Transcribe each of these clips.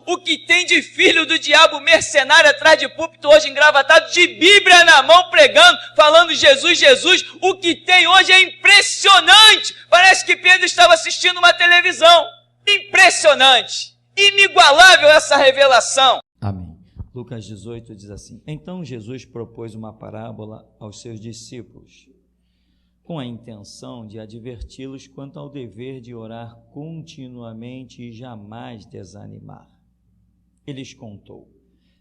o que tem de filho do diabo mercenário atrás de púlpito hoje engravatado, de Bíblia na mão pregando, falando Jesus, Jesus, o que tem hoje é impressionante. Parece que Pedro estava assistindo uma televisão. Impressionante, inigualável essa revelação. Amém. Lucas 18 diz assim: então Jesus propôs uma parábola aos seus discípulos, com a intenção de adverti-los quanto ao dever de orar continuamente e jamais desanimar. Ele lhes contou: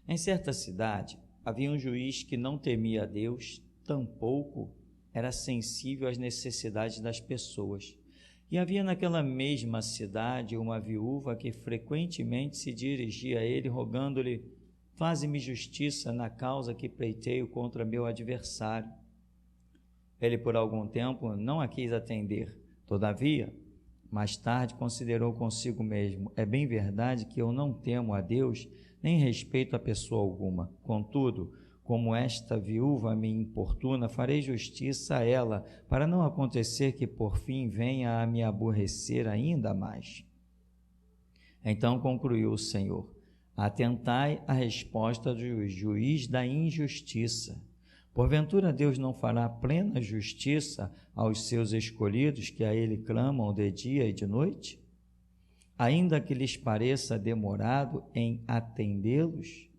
em certa cidade havia um juiz que não temia a Deus, tampouco era sensível às necessidades das pessoas. E havia naquela mesma cidade uma viúva que frequentemente se dirigia a ele, rogando-lhe: faze-me justiça na causa que pleiteio contra meu adversário. Ele por algum tempo não a quis atender. Todavia, mais tarde considerou consigo mesmo: é bem verdade que eu não temo a Deus, nem respeito a pessoa alguma. Contudo, como esta viúva me importuna, farei justiça a ela, para não acontecer que por fim venha a me aborrecer ainda mais. Então concluiu o Senhor: atentai à resposta do juiz da injustiça. Porventura Deus não fará plena justiça aos seus escolhidos que a Ele clamam de dia e de noite? Ainda que lhes pareça demorado em atendê-los,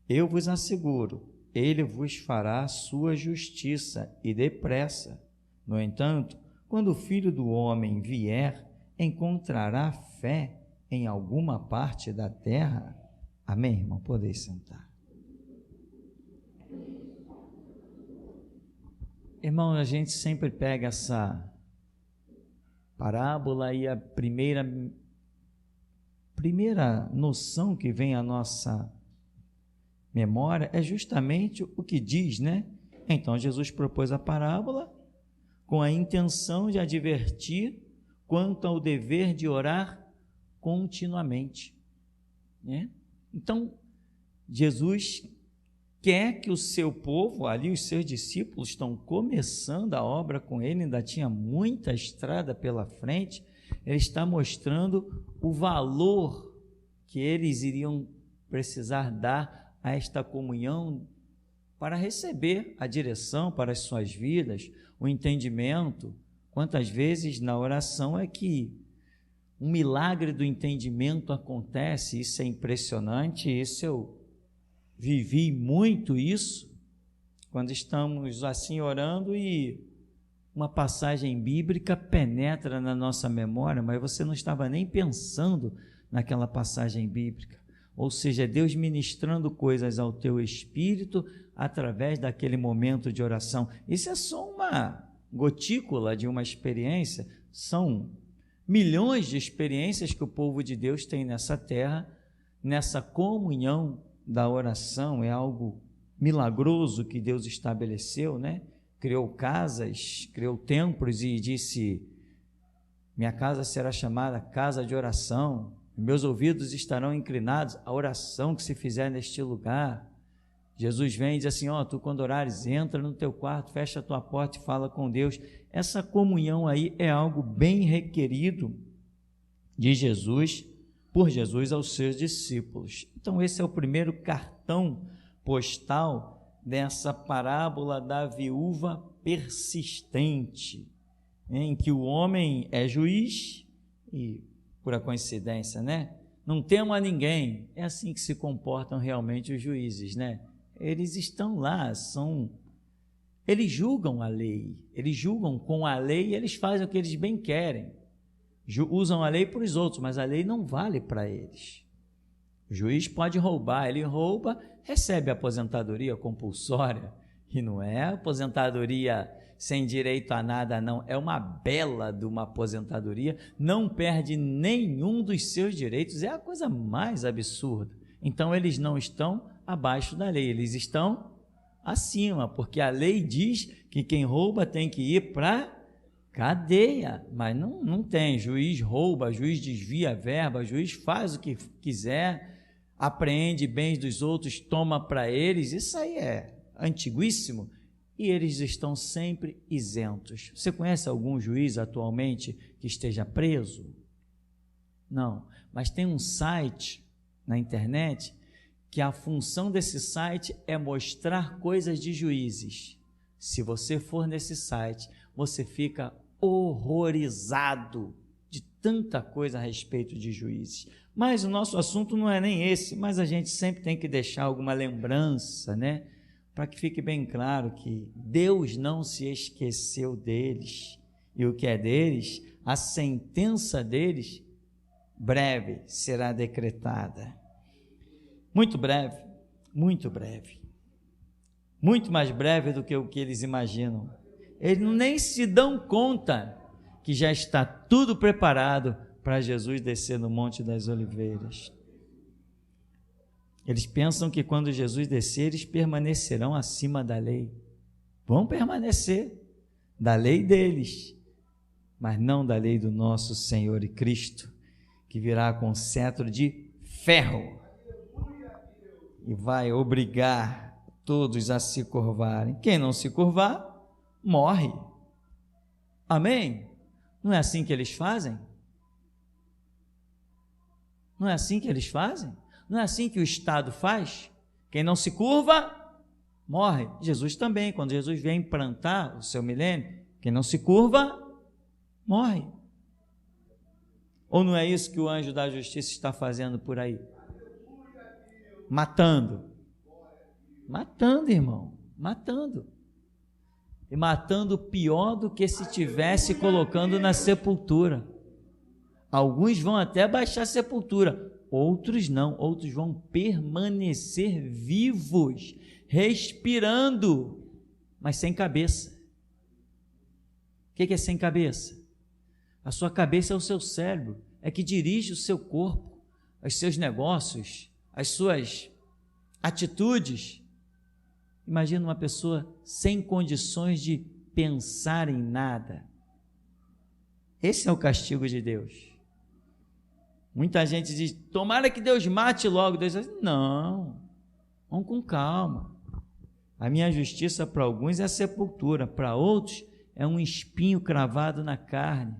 eu vos asseguro, Ele vos fará sua justiça e depressa. No entanto, quando o Filho do Homem vier, encontrará fé em alguma parte da terra? Amém, irmão? Podeis sentar. Irmão, a gente sempre pega essa parábola e a primeira noção que vem à nossa memória é justamente o que diz, né? Então Jesus propôs a parábola com a intenção de advertir quanto ao dever de orar continuamente, né? Então Jesus quer que o seu povo, ali os seus discípulos estão começando a obra com ele, ainda tinha muita estrada pela frente. Ele está mostrando o valor que eles iriam precisar dar a esta comunhão para receber a direção para as suas vidas, o entendimento. Quantas vezes na oração é que um milagre do entendimento acontece? Isso é impressionante, isso eu vivi muito isso, quando estamos assim orando e uma passagem bíblica penetra na nossa memória, mas você não estava nem pensando naquela passagem bíblica. Ou seja, Deus ministrando coisas ao teu espírito através daquele momento de oração. Isso é só uma gotícula de uma experiência, são milhões de experiências que o povo de Deus tem nessa terra, nessa comunhão da oração. É algo milagroso que Deus estabeleceu, né? Criou casas, criou templos e disse: minha casa será chamada casa de oração, meus ouvidos estarão inclinados à oração que se fizer neste lugar. Jesus vem e diz assim: tu quando orares, entra no teu quarto, fecha a tua porta e fala com Deus. Essa comunhão aí é algo bem requerido de Jesus, por Jesus aos seus discípulos. Então esse é o primeiro cartão postal dessa parábola da viúva persistente, em que o homem é juiz e, por coincidência, né, não temo a ninguém. É assim que se comportam realmente os juízes, né? Eles estão lá, eles julgam a lei, eles julgam com a lei e eles fazem o que eles bem querem. Usam a lei para os outros, mas a lei não vale para eles. O juiz pode roubar, ele rouba, recebe aposentadoria compulsória, e não é aposentadoria sem direito a nada, não, é uma bela de uma aposentadoria, não perde nenhum dos seus direitos, é a coisa mais absurda. Então eles não estão abaixo da lei, eles estão acima, porque a lei diz que quem rouba tem que ir para cadeia, mas não tem. Juiz rouba, juiz desvia a verba, juiz faz o que quiser, apreende bens dos outros, toma para eles. Isso aí é antiguíssimo e eles estão sempre isentos. Você conhece algum juiz atualmente que esteja preso? Não, mas tem um site na internet que a função desse site é mostrar coisas de juízes. Se você for nesse site, você fica horrorizado de tanta coisa a respeito de juízes. Mas o nosso assunto não é nem esse, mas a gente sempre tem que deixar alguma lembrança, né? Para que fique bem claro que Deus não se esqueceu deles. E o que é deles, a sentença deles, breve será decretada. Muito breve, muito breve. Muito mais breve do que o que eles imaginam. Eles nem se dão conta que já está tudo preparado para Jesus descer no Monte das Oliveiras. Eles pensam que quando Jesus descer, eles permanecerão acima da lei. Vão permanecer da lei deles, mas não da lei do nosso Senhor e Cristo, que virá com cetro de ferro e vai obrigar todos a se curvarem. Quem não se curvar, morre. Amém? Não é assim que eles fazem? Não é assim que eles fazem? Não é assim que o Estado faz? Quem não se curva, morre. Jesus também, quando Jesus vem implantar o seu milênio, quem não se curva, morre. Ou não é isso que o anjo da justiça está fazendo por aí? Matando. Matando, irmão. Matando. E matando pior do que se tivesse colocando na sepultura. Alguns vão até baixar a sepultura, outros não, outros vão permanecer vivos, respirando, mas sem cabeça. O que é sem cabeça? A sua cabeça é o seu cérebro, é que dirige o seu corpo, os seus negócios, as suas atitudes. Imagina uma pessoa sem condições de pensar em nada. Esse é o castigo de Deus. Muita gente diz, tomara que Deus mate logo. Deus diz, não, vamos com calma. A minha justiça para alguns é a sepultura, para outros é um espinho cravado na carne.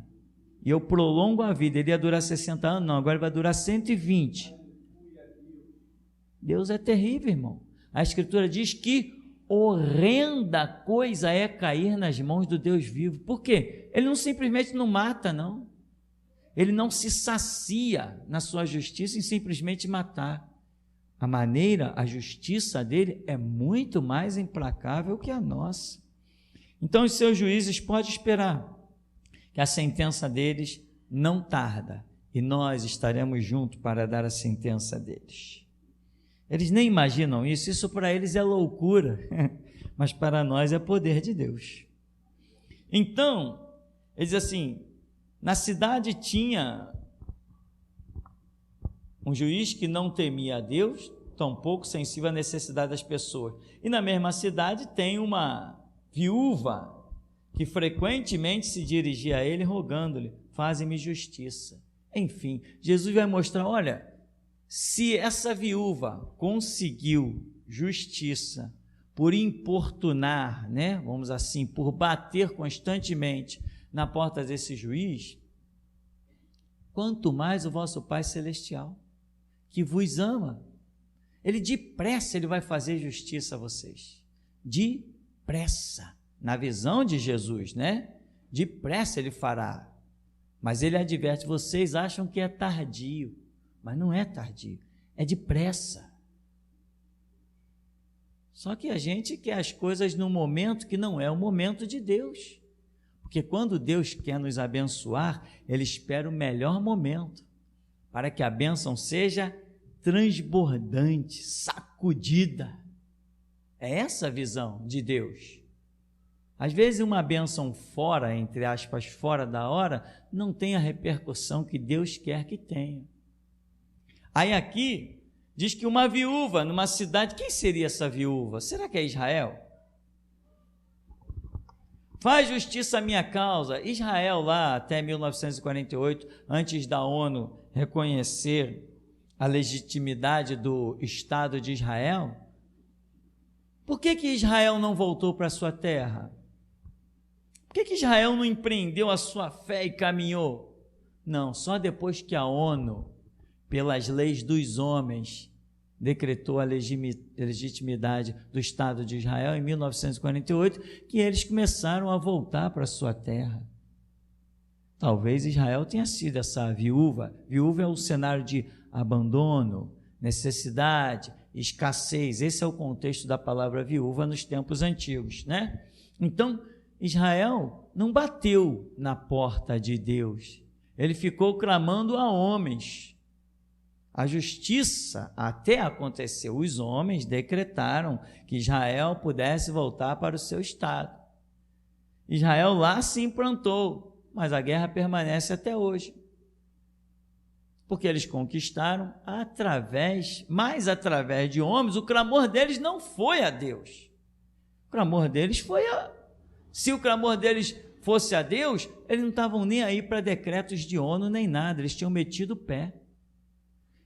E eu prolongo a vida. Ele ia durar 60 anos, não, agora ele vai durar 120. Deus é terrível, irmão. A Escritura diz que horrenda coisa é cair nas mãos do Deus vivo. Por quê? Ele não simplesmente não mata, não. Ele não se sacia na sua justiça em simplesmente matar. A justiça dele é muito mais implacável que a nossa. Então os seus juízes podem esperar que a sentença deles não tarda e nós estaremos juntos para dar a sentença deles. Eles nem imaginam isso, isso para eles é loucura, mas para nós é poder de Deus. Então, eles assim, na cidade tinha um juiz que não temia a Deus, tampouco sensível à necessidade das pessoas. E na mesma cidade tem uma viúva que frequentemente se dirigia a ele rogando-lhe, faze-me justiça. Enfim, Jesus vai mostrar, olha, se essa viúva conseguiu justiça por importunar, né, vamos assim, por bater constantemente na porta desse juiz, quanto mais o vosso Pai Celestial, que vos ama, ele depressa ele vai fazer justiça a vocês, depressa, na visão de Jesus, né, depressa ele fará, mas ele adverte, vocês acham que é tardio, mas não é tardio, é depressa. Só que a gente quer as coisas num momento que não é o momento de Deus. Porque quando Deus quer nos abençoar, Ele espera o melhor momento, para que a bênção seja transbordante, sacudida. É essa a visão de Deus. Às vezes uma bênção fora, entre aspas, fora da hora, não tem a repercussão que Deus quer que tenha. Aí aqui, diz que uma viúva numa cidade, quem seria essa viúva? Será que é Israel? Faz justiça à minha causa. Israel lá até 1948, antes da ONU reconhecer a legitimidade do Estado de Israel, por que Israel não voltou para a sua terra? Por que Israel não empreendeu a sua fé e caminhou? Não, só depois que a ONU pelas leis dos homens, decretou a legitimidade do Estado de Israel em 1948, que eles começaram a voltar para a sua terra. Talvez Israel tenha sido essa viúva. Viúva é o cenário de abandono, necessidade, escassez. Esse é o contexto da palavra viúva nos tempos antigos, né? Então, Israel não bateu na porta de Deus. Ele ficou clamando a homens. A justiça até aconteceu. Os homens decretaram que Israel pudesse voltar para o seu estado. Israel lá se implantou, mas a guerra permanece até hoje. Porque eles conquistaram mais através de homens. O clamor deles não foi a Deus. O clamor deles foi Se o clamor deles fosse a Deus, eles não estavam nem aí para decretos de ONU nem nada, eles tinham metido o pé.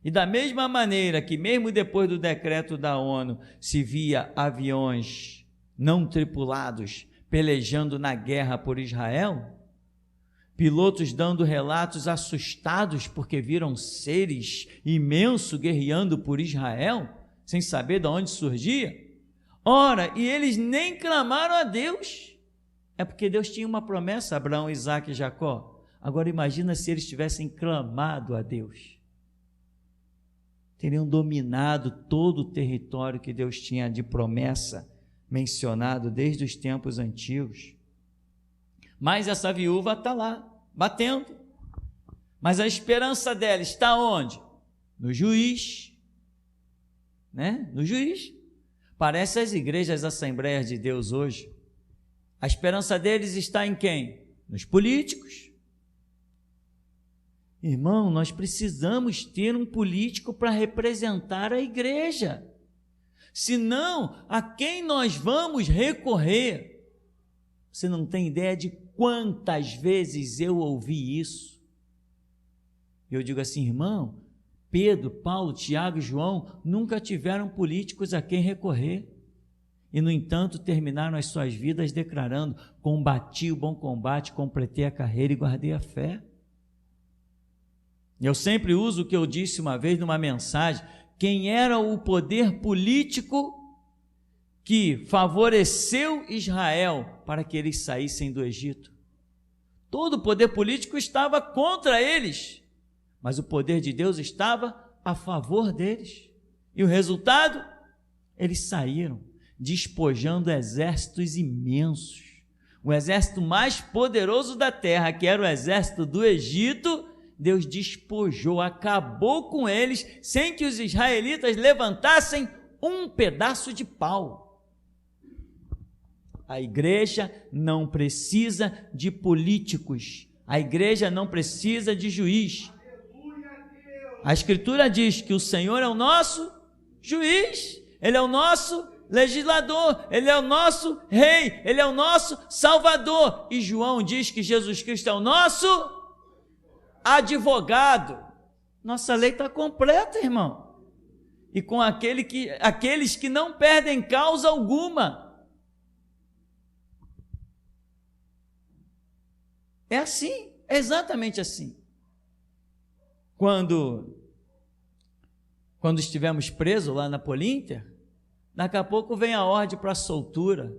E da mesma maneira que mesmo depois do decreto da ONU se via aviões não tripulados pelejando na guerra por Israel, pilotos dando relatos assustados porque viram seres imensos guerreando por Israel, sem saber de onde surgia. Ora, e eles nem clamaram a Deus. É porque Deus tinha uma promessa a Abraão, Isaque e Jacó. Agora imagina se eles tivessem clamado a Deus. Teriam dominado todo o território que Deus tinha de promessa mencionado desde os tempos antigos. Mas essa viúva está lá, batendo. Mas a esperança dela está onde? No juiz. Né? No juiz. Parece as igrejas, as assembleias de Deus hoje. A esperança deles está em quem? Nos políticos. Irmão, nós precisamos ter um político para representar a igreja. Senão, a quem nós vamos recorrer? Você não tem ideia de quantas vezes eu ouvi isso. Eu digo assim, irmão, Pedro, Paulo, Tiago e João nunca tiveram políticos a quem recorrer. E, no entanto, terminaram as suas vidas declarando: combati o bom combate, completei a carreira e guardei a fé. Eu sempre uso o que eu disse uma vez numa mensagem: quem era o poder político que favoreceu Israel para que eles saíssem do Egito? Todo o poder político estava contra eles, mas o poder de Deus estava a favor deles. E o resultado? Eles saíram, despojando exércitos imensos. O exército mais poderoso da terra, que era o exército do Egito, Deus despojou, acabou com eles, sem que os israelitas levantassem um pedaço de pau. A igreja não precisa de políticos, a igreja não precisa de juiz. A Escritura diz que o Senhor é o nosso juiz, Ele é o nosso legislador, Ele é o nosso rei, Ele é o nosso salvador. E João diz que Jesus Cristo é o nosso advogado. Nossa lei está completa, irmão. E com aqueles que não perdem causa alguma. É assim, é exatamente assim. Quando estivemos presos lá na Polinter, daqui a pouco vem a ordem para a soltura.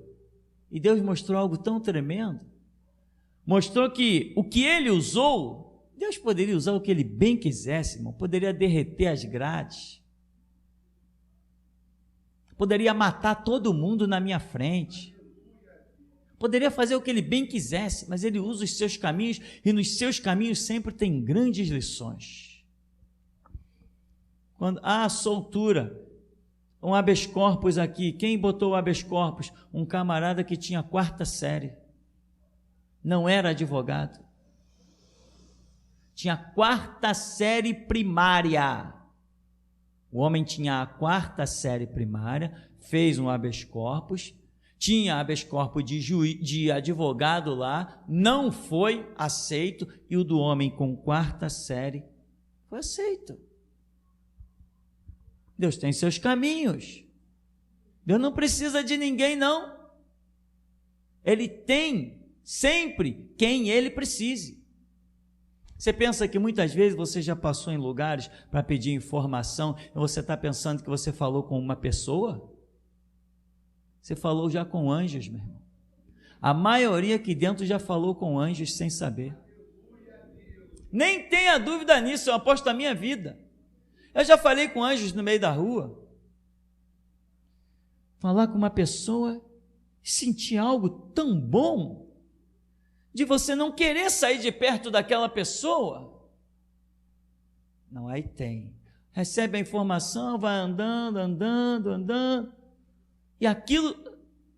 E Deus mostrou algo tão tremendo. Mostrou que o que Ele usou, Deus poderia usar o que Ele bem quisesse, irmão. Poderia derreter as grades. Poderia matar todo mundo na minha frente. Poderia fazer o que Ele bem quisesse, mas Ele usa os seus caminhos, e nos seus caminhos sempre tem grandes lições. Quando há soltura, um habeas corpus aqui, quem botou o habeas corpus? Um camarada que tinha 4ª série, não era advogado, tinha 4ª série primária. O homem tinha a 4ª série primária, fez um habeas corpus, tinha habeas corpus de advogado lá, não foi aceito, e o do homem com 4ª série foi aceito. Deus tem seus caminhos. Deus não precisa de ninguém, não. Ele tem sempre quem Ele precise. Você pensa que muitas vezes você já passou em lugares para pedir informação e você está pensando que você falou com uma pessoa? Você falou já com anjos, meu irmão. A maioria aqui dentro já falou com anjos sem saber. Nem tenha dúvida nisso, eu aposto a minha vida. Eu já falei com anjos no meio da rua. Falar com uma pessoa e sentir algo tão bom, de você não querer sair de perto daquela pessoa. Não, aí tem. Recebe a informação, vai andando, e aquilo,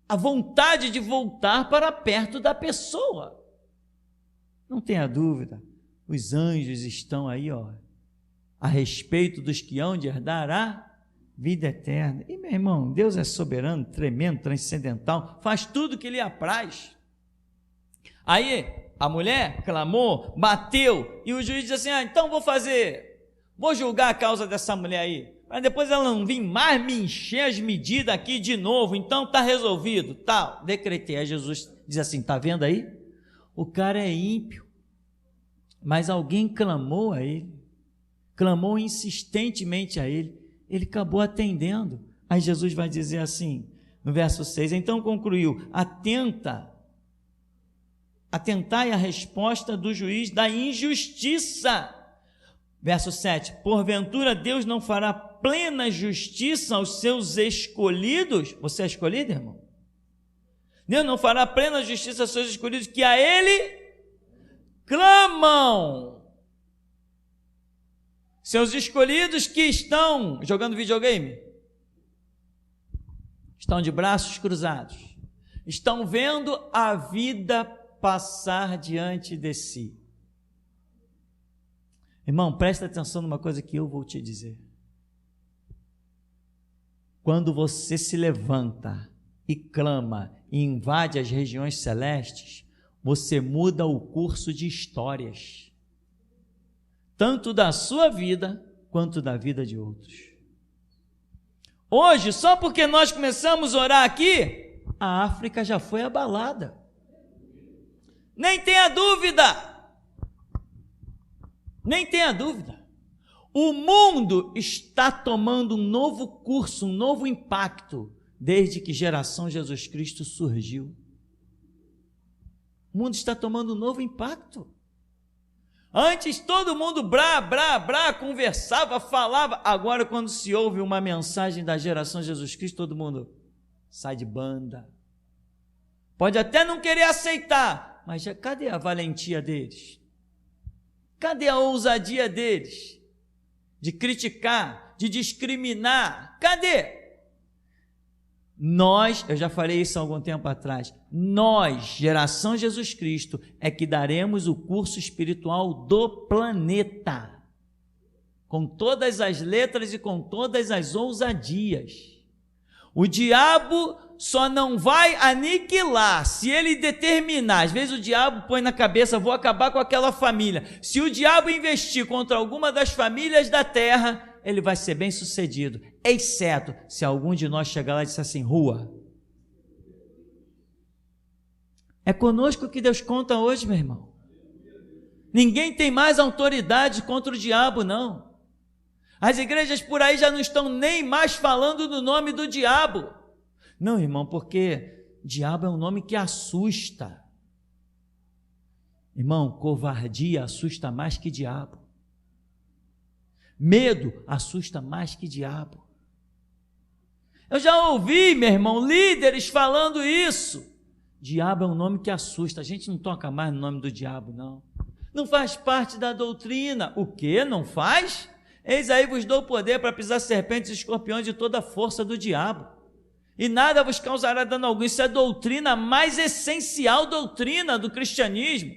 a vontade de voltar para perto da pessoa. Não tenha dúvida, os anjos estão aí, a respeito dos que hão de herdar a vida eterna. E, meu irmão, Deus é soberano, tremendo, transcendental, faz tudo o que lhe apraz. Aí, a mulher clamou, bateu, e o juiz disse assim, então vou julgar a causa dessa mulher aí, para depois ela não vir mais me encher as medidas aqui de novo, então está resolvido, tal, decretei. Aí Jesus diz assim, está vendo aí? O cara é ímpio, mas alguém clamou a ele, clamou insistentemente a ele, ele acabou atendendo. Aí Jesus vai dizer assim, no verso 6, então concluiu, atentai à resposta do juiz da injustiça. Verso 7, porventura Deus não fará plena justiça aos seus escolhidos? Você é escolhido, irmão? Deus não fará plena justiça aos seus escolhidos que a Ele clamam. Seus escolhidos que estão jogando videogame, estão de braços cruzados, estão vendo a vida passar diante de si. Irmão, presta atenção numa coisa que eu vou te dizer. Quando você se levanta e clama e invade as regiões celestes, você muda o curso de histórias, tanto da sua vida quanto da vida de outros. Hoje, só porque nós começamos a orar aqui, a África já foi abalada. Nem tenha dúvida, o mundo está tomando um novo curso, um novo impacto, desde que Geração Jesus Cristo surgiu. O mundo está tomando um novo impacto. Antes todo mundo conversava, falava, agora quando se ouve uma mensagem da Geração Jesus Cristo, todo mundo sai de banda. Pode até não querer aceitar, mas cadê a valentia deles? Cadê a ousadia deles? De criticar, de discriminar, cadê? Eu já falei isso há algum tempo atrás, Geração Jesus Cristo, é que daremos o curso espiritual do planeta, com todas as letras e com todas as ousadias. O diabo só não vai aniquilar se ele determinar. Às vezes o diabo põe na cabeça, vou acabar com aquela família. Se o diabo investir contra alguma das famílias da terra, ele vai ser bem sucedido, exceto se algum de nós chegar lá e disser assim, rua. É conosco que Deus conta hoje, meu irmão. Ninguém tem mais autoridade contra o diabo, não. As igrejas por aí já não estão nem mais falando do nome do diabo. Não, irmão, porque diabo é um nome que assusta. Irmão, covardia assusta mais que diabo. Medo assusta mais que diabo. Eu já ouvi, meu irmão, líderes falando isso. Diabo é um nome que assusta. A gente não toca mais no nome do diabo, não. Não faz parte da doutrina. O quê? Não faz? Eis aí vos dou poder para pisar serpentes e escorpiões de toda a força do diabo. E nada vos causará dano algum. Isso é a doutrina mais essencial, doutrina do cristianismo.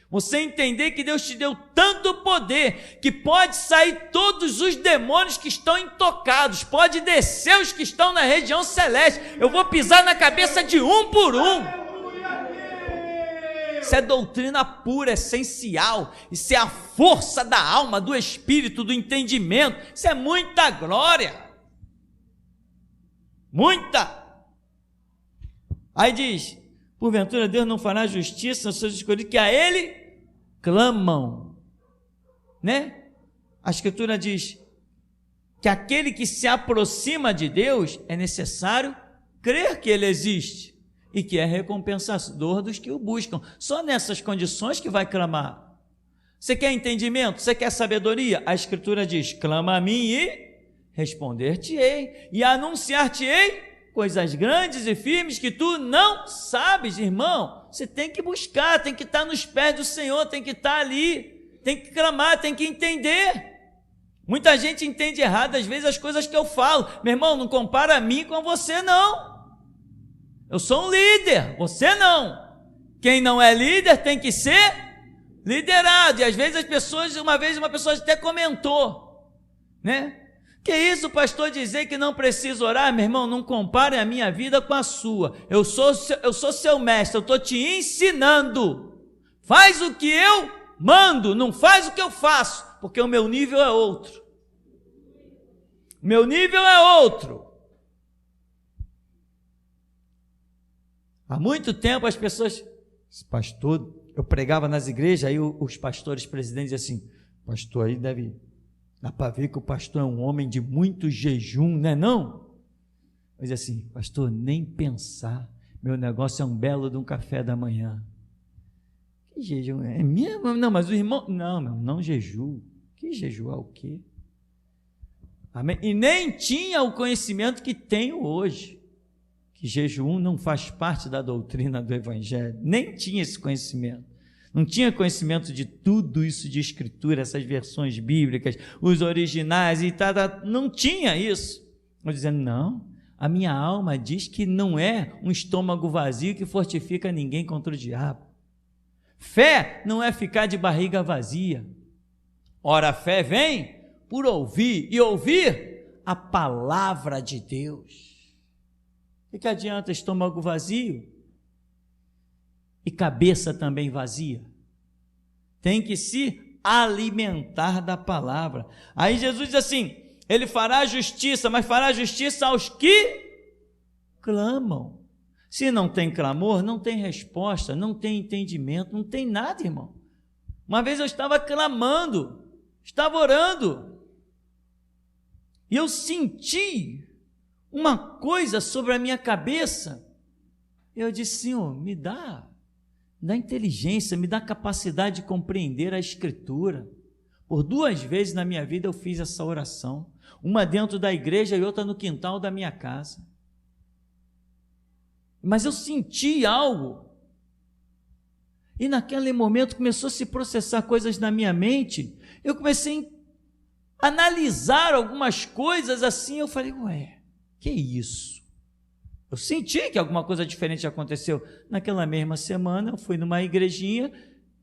Você entender que Deus te deu tanto poder, que pode sair todos os demônios que estão intocados, pode descer os que estão na região celeste, eu vou pisar na cabeça de um por um. Isso é doutrina pura, essencial, isso é a força da alma, do espírito, do entendimento, isso é muita glória, muita. Aí diz, porventura Deus não fará justiça aos seus escolhidos que a Ele clamam. né? A Escritura diz que aquele que se aproxima de Deus é necessário crer que Ele existe e que é recompensador dos que o buscam. Só nessas condições que vai clamar. Você quer entendimento? Você quer sabedoria? A Escritura diz: clama a mim e responder-te-ei, e anunciar-te-ei coisas grandes e firmes que tu não sabes. Irmão, você tem que buscar, tem que estar nos pés do Senhor, tem que estar ali, tem que clamar, tem que entender. Muita gente entende errado às vezes as coisas que eu falo. Meu irmão, não compara a mim com você não. Eu sou um líder, você não. Quem não é líder tem que ser liderado. E às vezes as pessoas, uma vez uma pessoa até comentou, né? Que isso, pastor, dizer que não precisa orar? Meu irmão, não compare a minha vida com a sua. Eu sou seu mestre, eu estou te ensinando. Faz o que eu mando, não faz o que eu faço, porque o meu nível é outro. Meu nível é outro. Há muito tempo as pessoas, pastor, eu pregava nas igrejas, aí os pastores presidentes diziam assim: pastor, aí dá para ver que o pastor é um homem de muito jejum, né não? Eu dizia assim: pastor, nem pensar, meu negócio é um belo de um café da manhã. Que jejum? É mesmo? Não, mas o irmão, não jejuo. Que jejuar o quê? Amém? E nem tinha o conhecimento que tenho hoje, que jejum não faz parte da doutrina do Evangelho, nem tinha esse conhecimento. Não tinha conhecimento de tudo isso de Escritura, essas versões bíblicas, os originais e tal, não tinha isso. Eu dizendo: não, a minha alma diz que não é um estômago vazio que fortifica ninguém contra o diabo. Fé não é ficar de barriga vazia. Ora, a fé vem por ouvir, e ouvir a palavra de Deus. O que adianta estômago vazio e cabeça também vazia? Tem que se alimentar da palavra. Aí Jesus diz assim: Ele fará justiça, mas fará justiça aos que clamam. Se não tem clamor, não tem resposta, não tem entendimento, não tem nada, irmão. Uma vez eu estava clamando, estava orando, e eu senti uma coisa sobre a minha cabeça. Eu disse: Senhor, me dá inteligência, me dá capacidade de compreender a Escritura. Por 2 vezes na minha vida eu fiz essa oração, uma dentro da igreja e outra no quintal da minha casa. Mas eu senti algo, e naquele momento começou a se processar coisas na minha mente. Eu comecei a analisar algumas coisas assim. Eu falei: ué, que isso? Eu senti que alguma coisa diferente aconteceu. Naquela mesma semana eu fui numa igrejinha,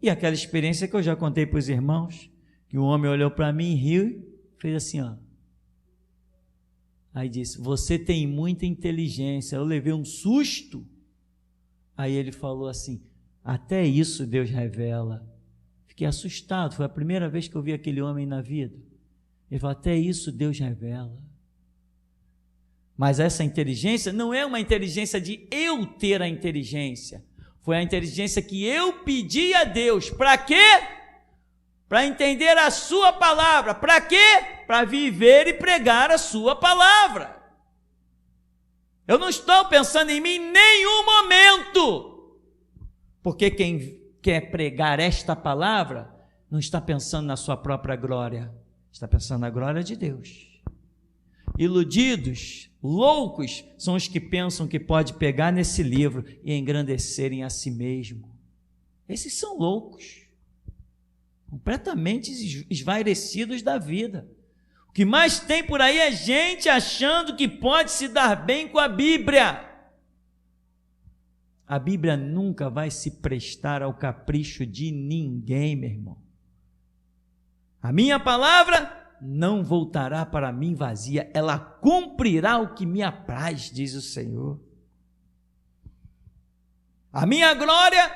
e aquela experiência que eu já contei para os irmãos, que o homem olhou para mim, riu, fez assim, ó. Aí disse: você tem muita inteligência. Eu levei um susto. Aí ele falou assim: até isso Deus revela. Fiquei assustado, foi a primeira vez que eu vi aquele homem na vida. Ele falou: até isso Deus revela. Mas essa inteligência não é uma inteligência de eu ter a inteligência. Foi a inteligência que eu pedi a Deus. Para quê? Para entender a sua palavra. Para quê? Para viver e pregar a sua palavra. Eu não estou pensando em mim em nenhum momento, porque quem quer pregar esta palavra não está pensando na sua própria glória, está pensando na glória de Deus. Iludidos, loucos são os que pensam que pode pegar nesse livro e engrandecerem a si mesmo. Esses são loucos, completamente esvairecidos da vida. O que mais tem por aí é gente achando que pode se dar bem com a Bíblia. A Bíblia nunca vai se prestar ao capricho de ninguém, meu irmão. A minha palavra não voltará para mim vazia, ela cumprirá o que me apraz, diz o Senhor. A minha glória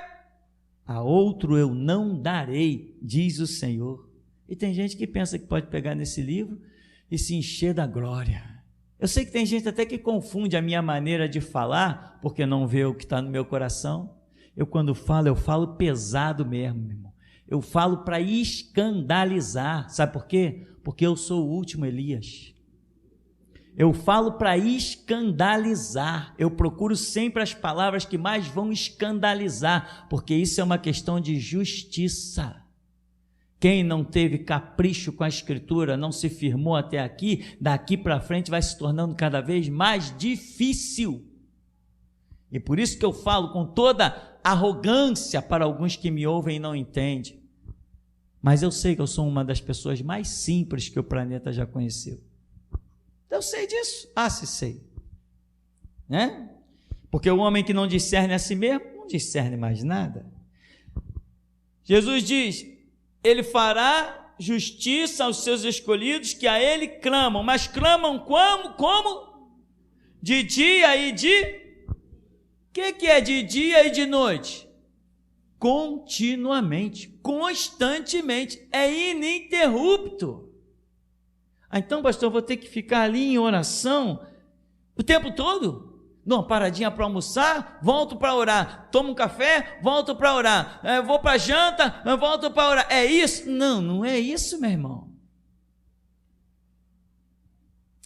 a outro eu não darei, diz o Senhor. E tem gente que pensa que pode pegar nesse livro e se encher da glória. Eu sei que tem gente até que confunde a minha maneira de falar, porque não vê o que está no meu coração. Eu quando falo, eu falo pesado mesmo, meu irmão. Eu falo para escandalizar. Sabe por quê? Porque eu sou o último Elias. Eu falo para escandalizar. Eu procuro sempre as palavras que mais vão escandalizar, porque isso é uma questão de justiça. Quem não teve capricho com a Escritura, não se firmou até aqui, daqui para frente vai se tornando cada vez mais difícil. E por isso que eu falo com toda arrogância para alguns que me ouvem e não entendem. Mas eu sei que eu sou uma das pessoas mais simples que o planeta já conheceu. Eu sei disso. Se sei. Né? Porque o homem que não discerne a si mesmo, não discerne mais nada. Jesus diz: Ele fará justiça aos seus escolhidos que a Ele clamam. Mas clamam como? De dia e de... O que é de dia e de noite? Continuamente, constantemente, é ininterrupto. Então, pastor, eu vou ter que ficar ali em oração o tempo todo? Dou uma paradinha para almoçar, volto para orar. Tomo um café, volto para orar. Vou para a janta, volto para orar. É isso? Não, não é isso, meu irmão.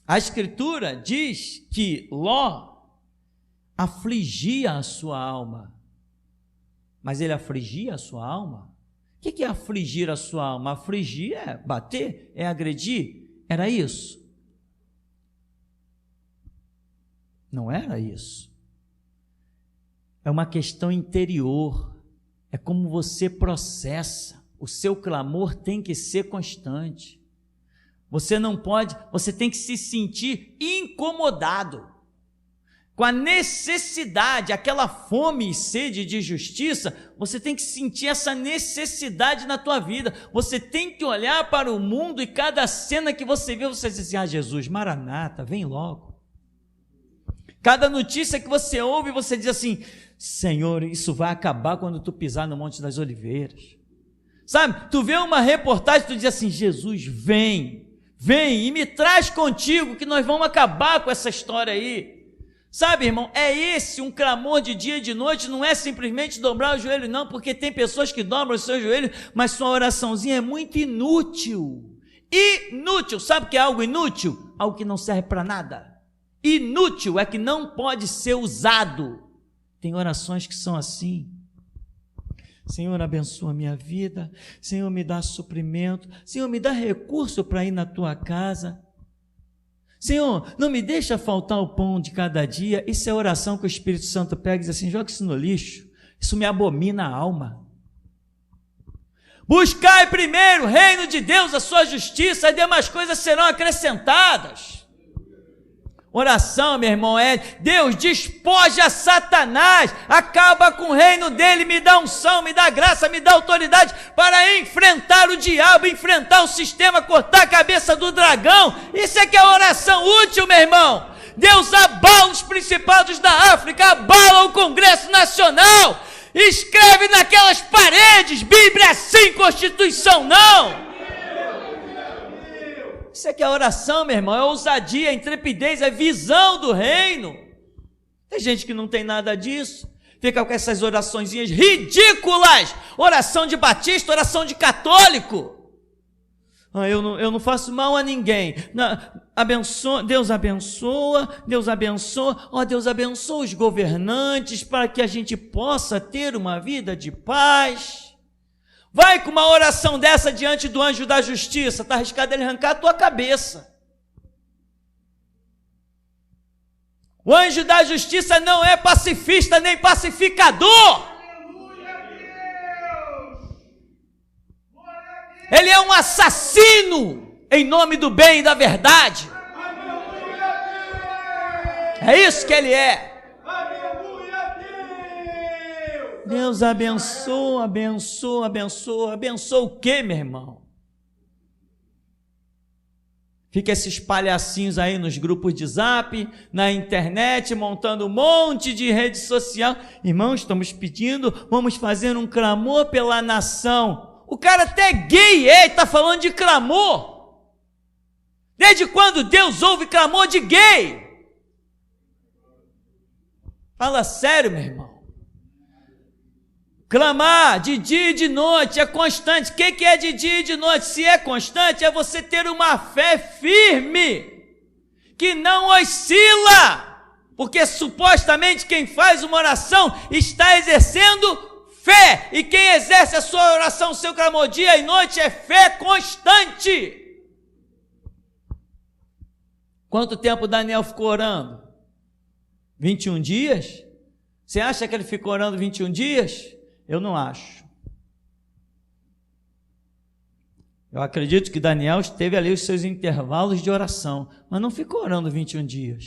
A Escritura diz que Ló afligia a sua alma. Mas ele afligia a sua alma? O que é afligir a sua alma? Afligir é bater, é agredir. Era isso? Não era isso. É uma questão interior. É como você processa. O seu clamor tem que ser constante. Você não pode, você tem que se sentir incomodado com a necessidade, aquela fome e sede de justiça. Você tem que sentir essa necessidade na tua vida. Você tem que olhar para o mundo e cada cena que você vê, você diz assim: Jesus, Maranata, vem logo. Cada notícia que você ouve, você diz assim: Senhor, isso vai acabar quando tu pisar no Monte das Oliveiras. Sabe, tu vê uma reportagem, tu diz assim: Jesus, vem e me traz contigo, que nós vamos acabar com essa história aí. Sabe, irmão, é esse um clamor de dia e de noite, não é simplesmente dobrar o joelho, não, porque tem pessoas que dobram o seu joelho, mas sua oraçãozinha é muito inútil. Inútil, sabe o que é algo inútil? Algo que não serve para nada. Inútil é que não pode ser usado. Tem orações que são assim: Senhor, abençoa a minha vida, Senhor, me dá suprimento, Senhor, me dá recurso para ir na tua casa, Senhor, não me deixa faltar o pão de cada dia. Isso é oração que o Espírito Santo pega e diz assim: joga isso no lixo, isso me abomina a alma. Buscai primeiro o reino de Deus, a sua justiça, as demais coisas serão acrescentadas. Oração, meu irmão, é: Deus, despoja Satanás, acaba com o reino dele, me dá unção, me dá graça, me dá autoridade para enfrentar o diabo, enfrentar o sistema, cortar a cabeça do dragão. Isso é que é oração útil, meu irmão. Deus abala os principados da África, abala o Congresso Nacional, escreve naquelas paredes: Bíblia sim, Constituição não. Isso é que é oração, meu irmão, é ousadia, é intrepidez, é visão do reino. Tem gente que não tem nada disso, fica com essas oraçõezinhas ridículas, oração de batista, oração de católico. Eu não faço mal a ninguém. Deus abençoa, Deus abençoa, Deus abençoa os governantes para que a gente possa ter uma vida de paz. Vai com uma oração dessa diante do anjo da justiça, está arriscado ele arrancar a tua cabeça. O anjo da justiça não é pacifista nem pacificador. Ele é um assassino em nome do bem e da verdade. É isso que ele é. Deus abençoa, abençoa, abençoa. Abençoa o quê, meu irmão? Fica esses palhacinhos aí nos grupos de zap, na internet, montando um monte de rede social. Irmão, estamos pedindo, vamos fazer um clamor pela nação. O cara até gay está falando de clamor. Desde quando Deus ouve clamor de gay? Fala sério, meu irmão. Clamar de dia e de noite, é constante. O que é de dia e de noite? Se é constante, é você ter uma fé firme, que não oscila, porque supostamente quem faz uma oração está exercendo fé, e quem exerce a sua oração, seu clamor dia e noite, é fé constante. Quanto tempo Daniel ficou orando? 21 dias? Você acha que ele ficou orando 21 dias? Eu não acho. Eu acredito que Daniel teve ali os seus intervalos de oração, mas não ficou orando 21 dias,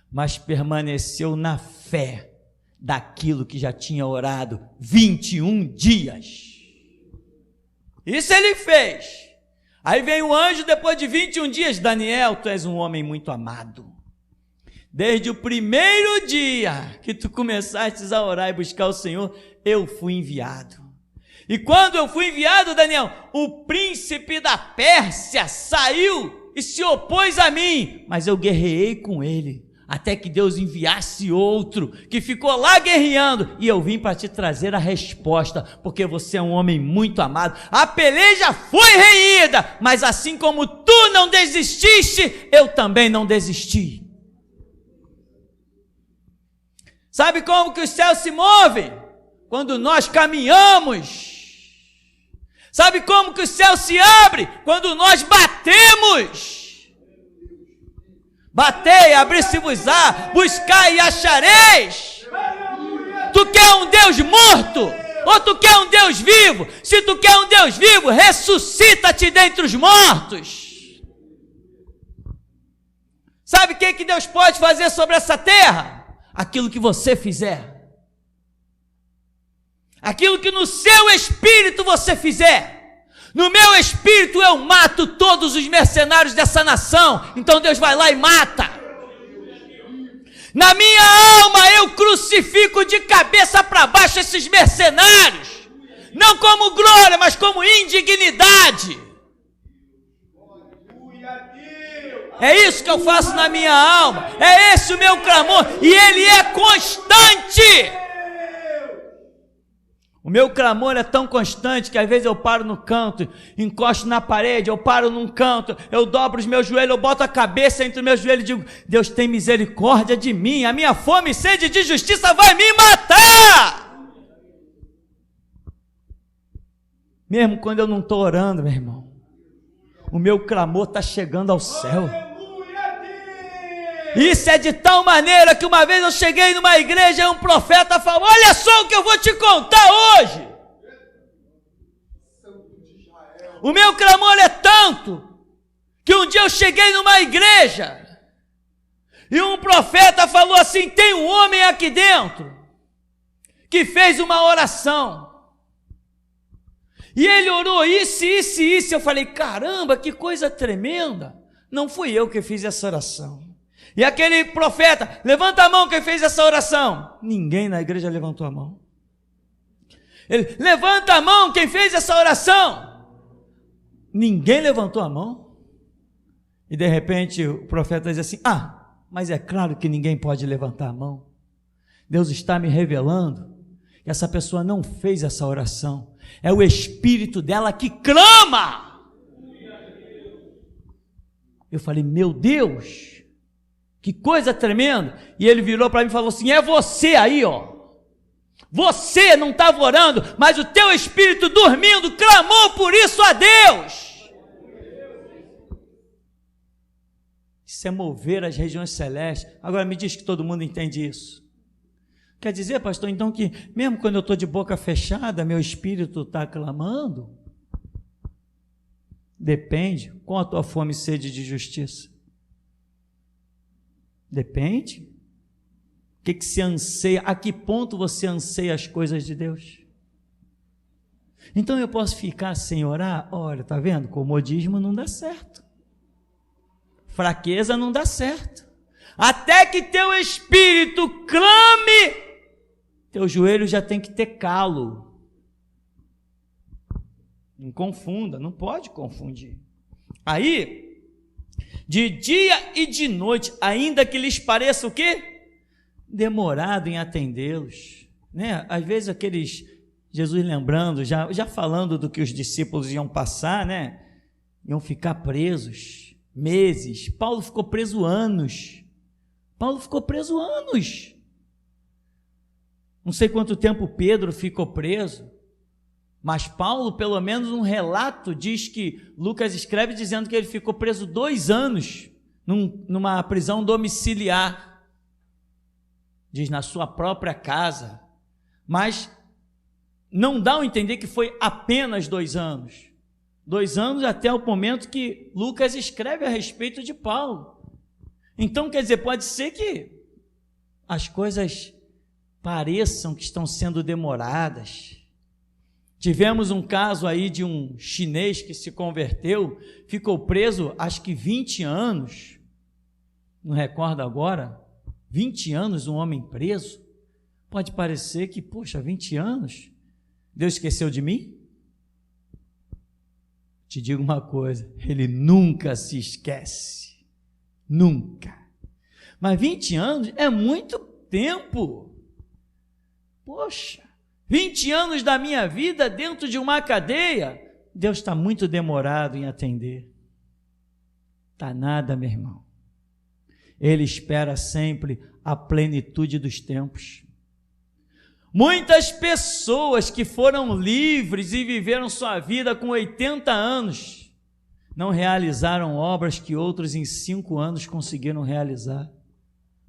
mas permaneceu na fé daquilo que já tinha orado 21 dias. Isso ele fez. Aí vem o anjo depois de 21 dias, Daniel, tu és um homem muito amado. Desde o primeiro dia que tu começaste a orar e buscar o Senhor, eu fui enviado. E quando eu fui enviado, Daniel, o príncipe da Pérsia saiu e se opôs a mim, mas eu guerreei com ele, até que Deus enviasse outro, que ficou lá guerreando, e eu vim para te trazer a resposta, porque você é um homem muito amado. A peleja foi renhida, mas assim como tu não desististe, eu também não desisti. Sabe como que os céus se movem? Quando nós caminhamos. Sabe como que o céu se abre? Quando nós batemos. Batei, abri-se-vos-á, buscai e achareis. Tu quer um Deus morto? Ou tu quer um Deus vivo? Se tu quer um Deus vivo, ressuscita-te dentre os mortos. Sabe o que Deus pode fazer sobre essa terra? Aquilo que você fizer. Aquilo que no seu espírito você fizer. No meu espírito eu mato todos os mercenários dessa nação. Então Deus vai lá e mata. Na minha alma eu crucifico de cabeça para baixo esses mercenários. Não como glória, mas como indignidade. É isso que eu faço na minha alma. É esse o meu clamor. E ele é constante. O meu clamor é tão constante que às vezes eu paro no canto, encosto na parede, eu paro num canto, eu dobro os meus joelhos, eu boto a cabeça entre os meus joelhos e digo: Deus tem misericórdia de mim, a minha fome e sede de justiça vai me matar. Mesmo quando eu não estou orando, meu irmão, o meu clamor está chegando ao céu. Isso é de tal maneira que uma vez eu cheguei numa igreja e um profeta falou: olha só o que eu vou te contar hoje. O meu clamor é tanto que um dia eu cheguei numa igreja e um profeta falou assim: tem um homem aqui dentro que fez uma oração. E ele orou isso, isso e isso. Eu falei: caramba, que coisa tremenda. Não fui eu que fiz essa oração. E aquele profeta: levanta a mão quem fez essa oração. Ninguém na igreja levantou a mão. Ele: levanta a mão quem fez essa oração. Ninguém levantou a mão. E de repente o profeta diz assim: mas é claro que ninguém pode levantar a mão. Deus está me revelando que essa pessoa não fez essa oração. É o espírito dela que clama. Eu falei: meu Deus, que coisa tremenda. E ele virou para mim e falou assim: é você aí, ó. Você não estava orando, mas o teu espírito dormindo clamou por isso a Deus. Isso é mover as regiões celestes. Agora me diz que todo mundo entende isso. Quer dizer, pastor, então que mesmo quando eu estou de boca fechada, meu espírito está clamando? Depende. Qual a tua fome e sede de justiça? Depende. O que se anseia? A que ponto você anseia as coisas de Deus? Então eu posso ficar sem orar? Olha, tá vendo? Comodismo não dá certo. Fraqueza não dá certo. Até que teu espírito clame, teu joelho já tem que ter calo. Não confunda, não pode confundir. Aí, de dia e de noite, ainda que lhes pareça o quê? Demorado em atendê-los. né? Às vezes Jesus lembrando, já falando do que os discípulos iam passar, né? Iam ficar presos meses. Paulo ficou preso anos. Não sei quanto tempo Pedro ficou preso, mas Paulo, pelo menos um relato, diz que Lucas escreve dizendo que ele ficou preso 2 anos numa prisão domiciliar, diz na sua própria casa, mas não dá a entender que foi apenas 2 anos. 2 anos até o momento que Lucas escreve a respeito de Paulo. Então, quer dizer, pode ser que as coisas pareçam que estão sendo demoradas. Tivemos um caso aí de um chinês que se converteu, ficou preso acho que 20 anos, não recordo agora, 20 anos um homem preso. Pode parecer que, poxa, 20 anos, Deus esqueceu de mim? Te digo uma coisa, Ele nunca se esquece, nunca. Mas 20 anos é muito tempo. Poxa, 20 anos da minha vida dentro de uma cadeia, Deus está muito demorado em atender. Está nada, meu irmão. Ele espera sempre a plenitude dos tempos. Muitas pessoas que foram livres e viveram sua vida com 80 anos, não realizaram obras que outros em 5 anos conseguiram realizar,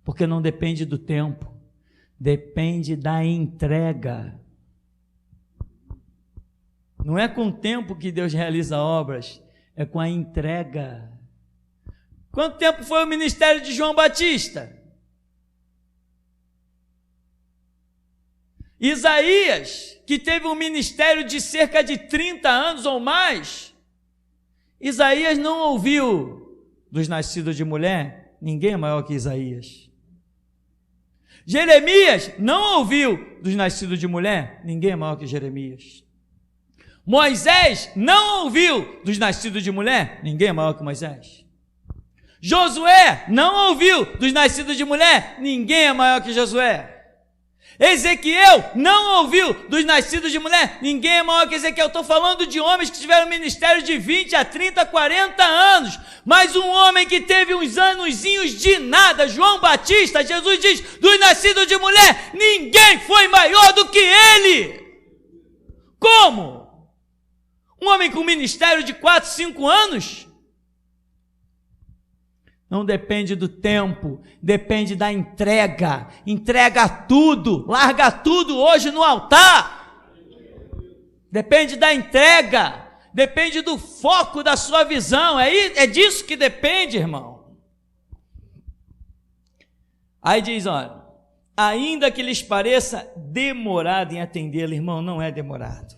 porque não depende do tempo, depende da entrega. Não é com o tempo que Deus realiza obras, é com a entrega. Quanto tempo foi o ministério de João Batista? Isaías, que teve um ministério de cerca de 30 anos ou mais, Isaías não ouviu dos nascidos de mulher, ninguém é maior que Isaías. Jeremias não ouviu dos nascidos de mulher, ninguém é maior que Jeremias. Moisés não ouviu dos nascidos de mulher, ninguém é maior que Moisés. Josué não ouviu dos nascidos de mulher, ninguém é maior que Josué. Ezequiel não ouviu dos nascidos de mulher, ninguém é maior que Ezequiel. Estou falando de homens que tiveram ministério de 20 a 30, 40 anos, mas um homem que teve uns anozinhos de nada, João Batista, Jesus diz, dos nascidos de mulher, ninguém foi maior do que ele. Como? Um homem com ministério de 4, 5 anos? Não depende do tempo, depende da entrega. Entrega tudo, larga tudo hoje no altar. Depende da entrega, depende do foco da sua visão. É disso que depende, irmão. Aí diz, olha, ainda que lhes pareça demorado em atendê-lo, irmão, não é demorado.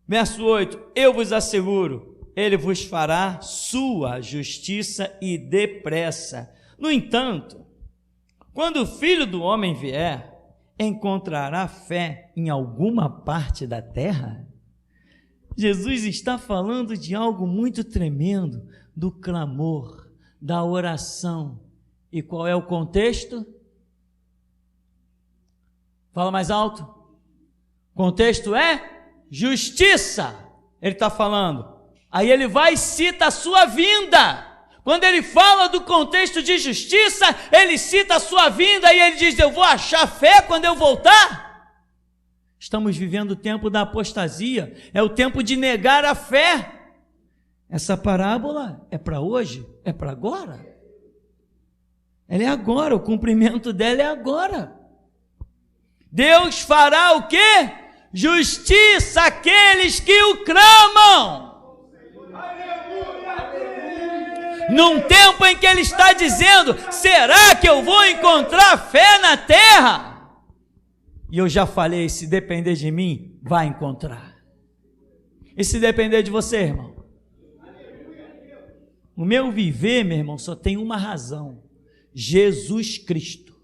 Verso 8, eu vos asseguro, ele vos fará sua justiça e depressa. No entanto, quando o Filho do Homem vier, encontrará fé em alguma parte da terra? Jesus está falando de algo muito tremendo, do clamor, da oração. E qual é o contexto? Fala mais alto. O contexto é justiça. Ele está falando. Aí ele vai e cita a sua vinda. Quando ele fala do contexto de justiça, ele cita a sua vinda e ele diz, eu vou achar fé quando eu voltar. Estamos vivendo o tempo da apostasia, é o tempo de negar a fé. Essa parábola é para hoje, é para agora. Ela é agora, o cumprimento dela é agora. Deus fará o quê? Justiça àqueles que o clamam. Num tempo em que ele está dizendo, será que eu vou encontrar fé na terra? E eu já falei, se depender de mim, vai encontrar. E se depender de você, irmão? O meu viver, meu irmão, só tem uma razão: Jesus Cristo.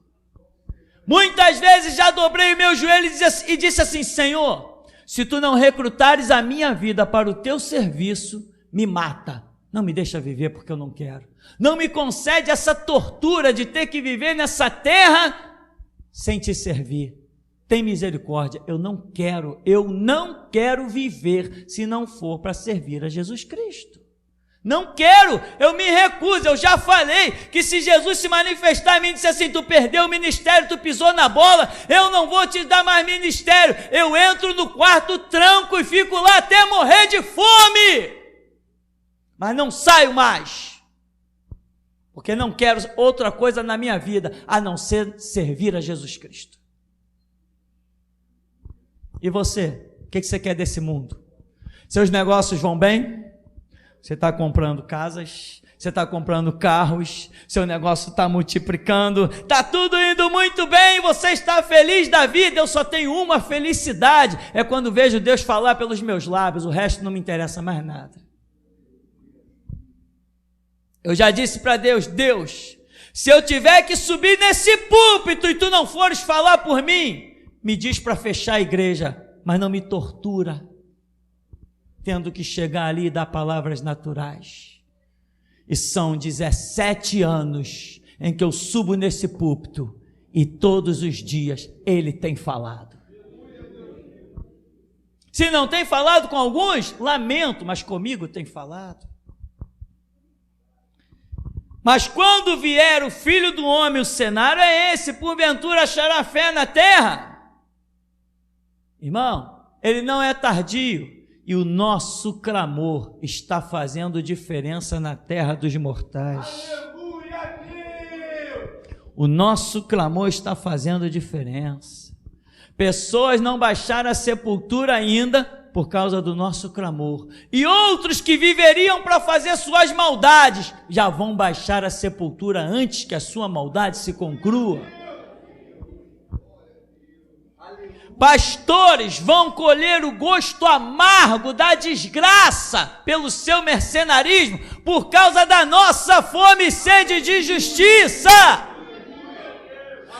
Muitas vezes já dobrei o meu joelho e disse assim, Senhor, se tu não recrutares a minha vida para o teu serviço, me mata. Não me deixa viver porque eu não quero. Não me concede essa tortura de ter que viver nessa terra sem te servir. tem misericórdia. Eu não quero viver se não for para servir a Jesus Cristo. Não quero, eu me recuso. Eu já falei que se Jesus se manifestar em mim e disser assim, tu perdeu o ministério, tu pisou na bola, eu não vou te dar mais ministério. Eu entro no quarto, tranco e fico lá até morrer de fome. Mas não saio mais, porque não quero outra coisa na minha vida, a não ser servir a Jesus Cristo. E você? O que você quer desse mundo? Seus negócios vão bem? Você está comprando casas, você está comprando carros, seu negócio está multiplicando, está tudo indo muito bem, você está feliz da vida. Eu só tenho uma felicidade, é quando vejo Deus falar pelos meus lábios, o resto não me interessa mais nada. Eu já disse para Deus, Deus, se eu tiver que subir nesse púlpito e tu não fores falar por mim, me diz para fechar a igreja, mas não me tortura, tendo que chegar ali e dar palavras naturais. E são 17 anos em que eu subo nesse púlpito e todos os dias Ele tem falado. Se não tem falado com alguns, lamento, mas comigo tem falado. Mas quando vier o Filho do Homem, o cenário é esse, porventura achará fé na terra? Irmão, Ele não é tardio. E o nosso clamor está fazendo diferença na terra dos mortais. Aleluia, Deus! O nosso clamor está fazendo diferença. Pessoas não baixaram a sepultura ainda por causa do nosso clamor. E outros que viveriam para fazer suas maldades já vão baixar a sepultura antes que a sua maldade se conclua. Pastores vão colher o gosto amargo da desgraça pelo seu mercenarismo, por causa da nossa fome e sede de justiça.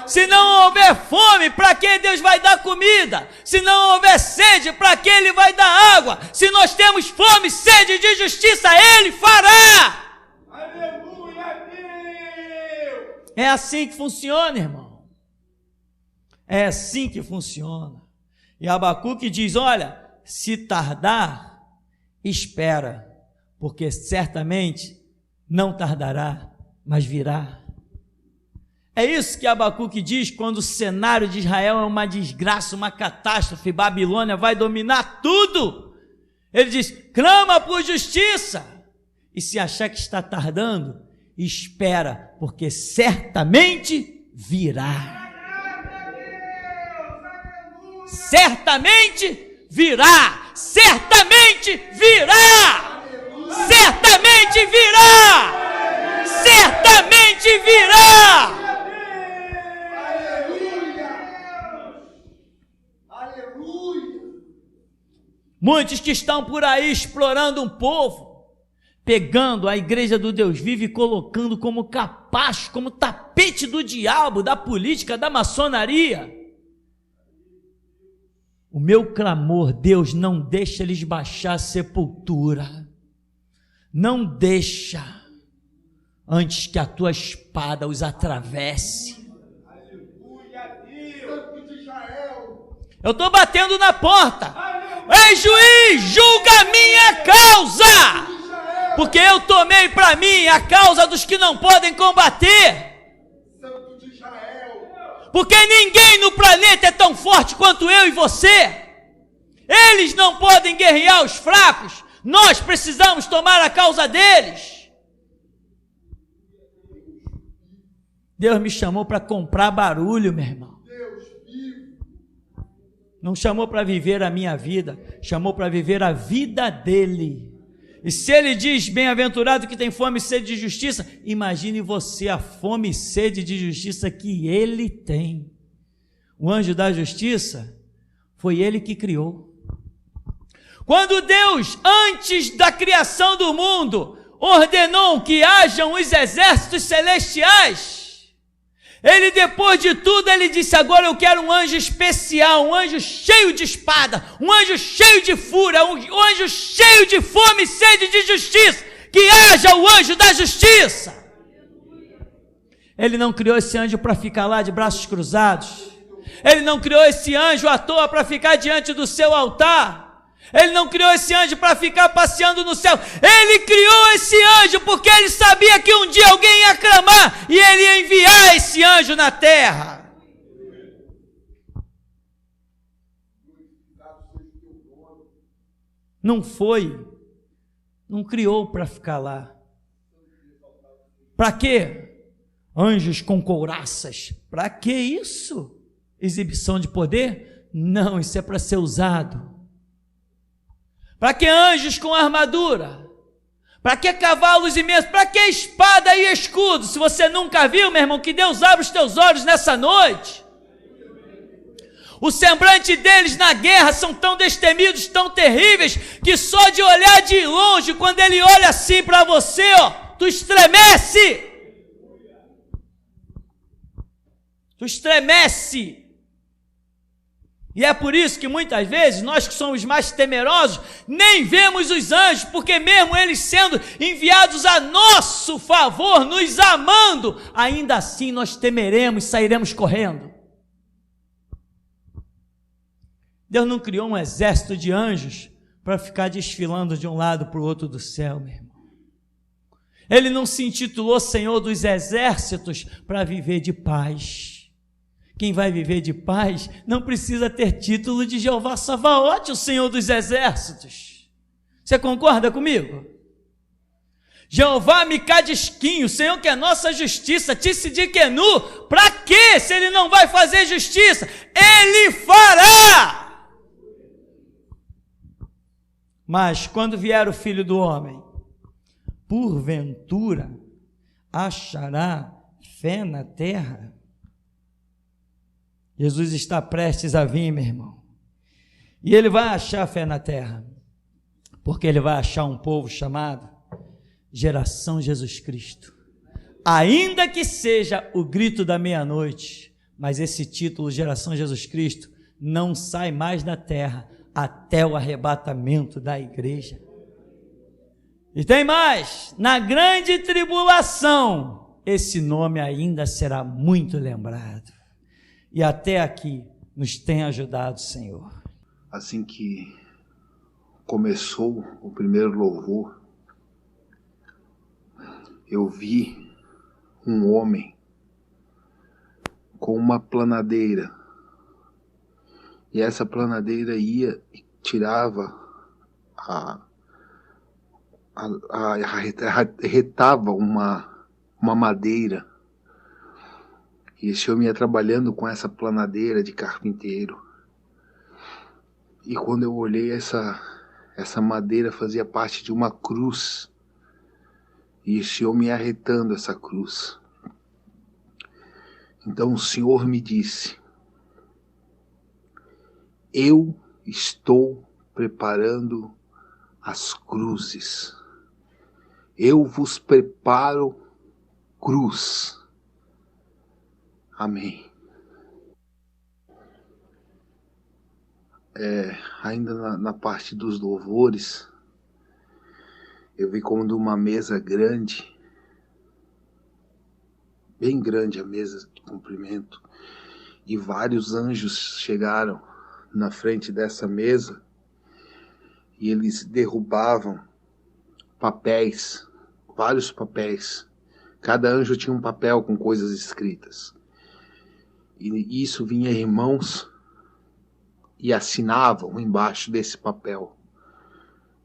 Se não houver fome, para que Deus vai dar comida? Se não houver sede, para que Ele vai dar água? Se nós temos fome e sede de justiça, Ele fará. Aleluia, Deus! É assim que funciona, irmão. É assim que funciona. E Abacuque diz, olha, se tardar, espera, porque certamente não tardará, mas virá. É isso que Abacuque diz quando o cenário de Israel é uma desgraça, uma catástrofe, Babilônia vai dominar tudo. Ele diz, clama por justiça, e se achar que está tardando, espera, porque certamente virá. Certamente virá, certamente virá, certamente virá, certamente virá. Aleluia. Muitos que estão por aí explorando um povo, pegando a igreja do Deus vivo e colocando como capacho, como tapete do diabo, da política, da maçonaria. O meu clamor, Deus, não deixa eles baixar a sepultura, não deixa, antes que a tua espada os atravesse. Eu estou batendo na porta, ei juiz, julga a minha causa, porque eu tomei para mim a causa dos que não podem combater. Porque ninguém no planeta é tão forte quanto eu e você. Eles não podem guerrear os fracos. Nós precisamos tomar a causa deles. Deus me chamou para comprar barulho, meu irmão. Não chamou para viver a minha vida, chamou para viver a vida dele. E se ele diz, bem-aventurado que tem fome e sede de justiça, imagine você a fome e sede de justiça que ele tem. O anjo da justiça foi ele que criou. Quando Deus, antes da criação do mundo, ordenou que hajam os exércitos celestiais, ele, depois de tudo, ele disse, agora eu quero um anjo especial, um anjo cheio de espada, um anjo cheio de fúria, um anjo cheio de fome e sede de justiça, que haja o anjo da justiça. Ele não criou esse anjo para ficar lá de braços cruzados. Ele não criou esse anjo à toa para ficar diante do seu altar. Ele não criou esse anjo para ficar passeando no céu. Ele criou esse anjo porque ele sabia que um dia alguém ia clamar e ele ia enviar esse anjo na terra. Não foi, não criou para ficar lá. Para quê? Anjos com couraças. Para que isso? Exibição de poder? Não, isso é para ser usado. Para que anjos com armadura? Para que cavalos imensos? Para que espada e escudo? Se você nunca viu, meu irmão, que Deus abra os teus olhos nessa noite. O semblante deles na guerra são tão destemidos, tão terríveis, que só de olhar de longe, quando ele olha assim para você, tu estremece. Tu estremece. E é por isso que muitas vezes, nós que somos mais temerosos, nem vemos os anjos, porque mesmo eles sendo enviados a nosso favor, nos amando, ainda assim nós temeremos, sairemos correndo. Deus não criou um exército de anjos para ficar desfilando de um lado para o outro do céu, meu irmão. Ele não se intitulou Senhor dos Exércitos para viver de paz. Quem vai viver de paz não precisa ter título de Jeová Savaote, o Senhor dos Exércitos. Você concorda comigo? Jeová Mikadisquim, o Senhor que é nossa justiça, Tissidikenu, para quê? Se ele não vai fazer justiça, ele fará. Mas quando vier o Filho do Homem, porventura achará fé na terra? Jesus está prestes a vir, meu irmão, e ele vai achar fé na terra, porque ele vai achar um povo chamado Geração Jesus Cristo, ainda que seja o grito da meia-noite, mas esse título, Geração Jesus Cristo, não sai mais da terra até o arrebatamento da igreja. E tem mais, na grande tribulação, esse nome ainda será muito lembrado. E até aqui nos tem ajudado, Senhor. Assim que começou o primeiro louvor, eu vi um homem com uma planadeira. E essa planadeira ia e tirava retava uma madeira. E esse homem ia trabalhando com essa planadeira de carpinteiro. E quando eu olhei, essa madeira fazia parte de uma cruz. E esse homem ia arretando essa cruz. Então o Senhor me disse: eu estou preparando as cruzes. Eu vos preparo cruz. Amém. Ainda na parte dos louvores, eu vi como de uma mesa grande, bem grande a mesa de comprimento, e vários anjos chegaram na frente dessa mesa e eles derrubavam papéis, vários papéis. Cada anjo tinha um papel com coisas escritas. E isso vinha irmãos e assinavam embaixo desse papel.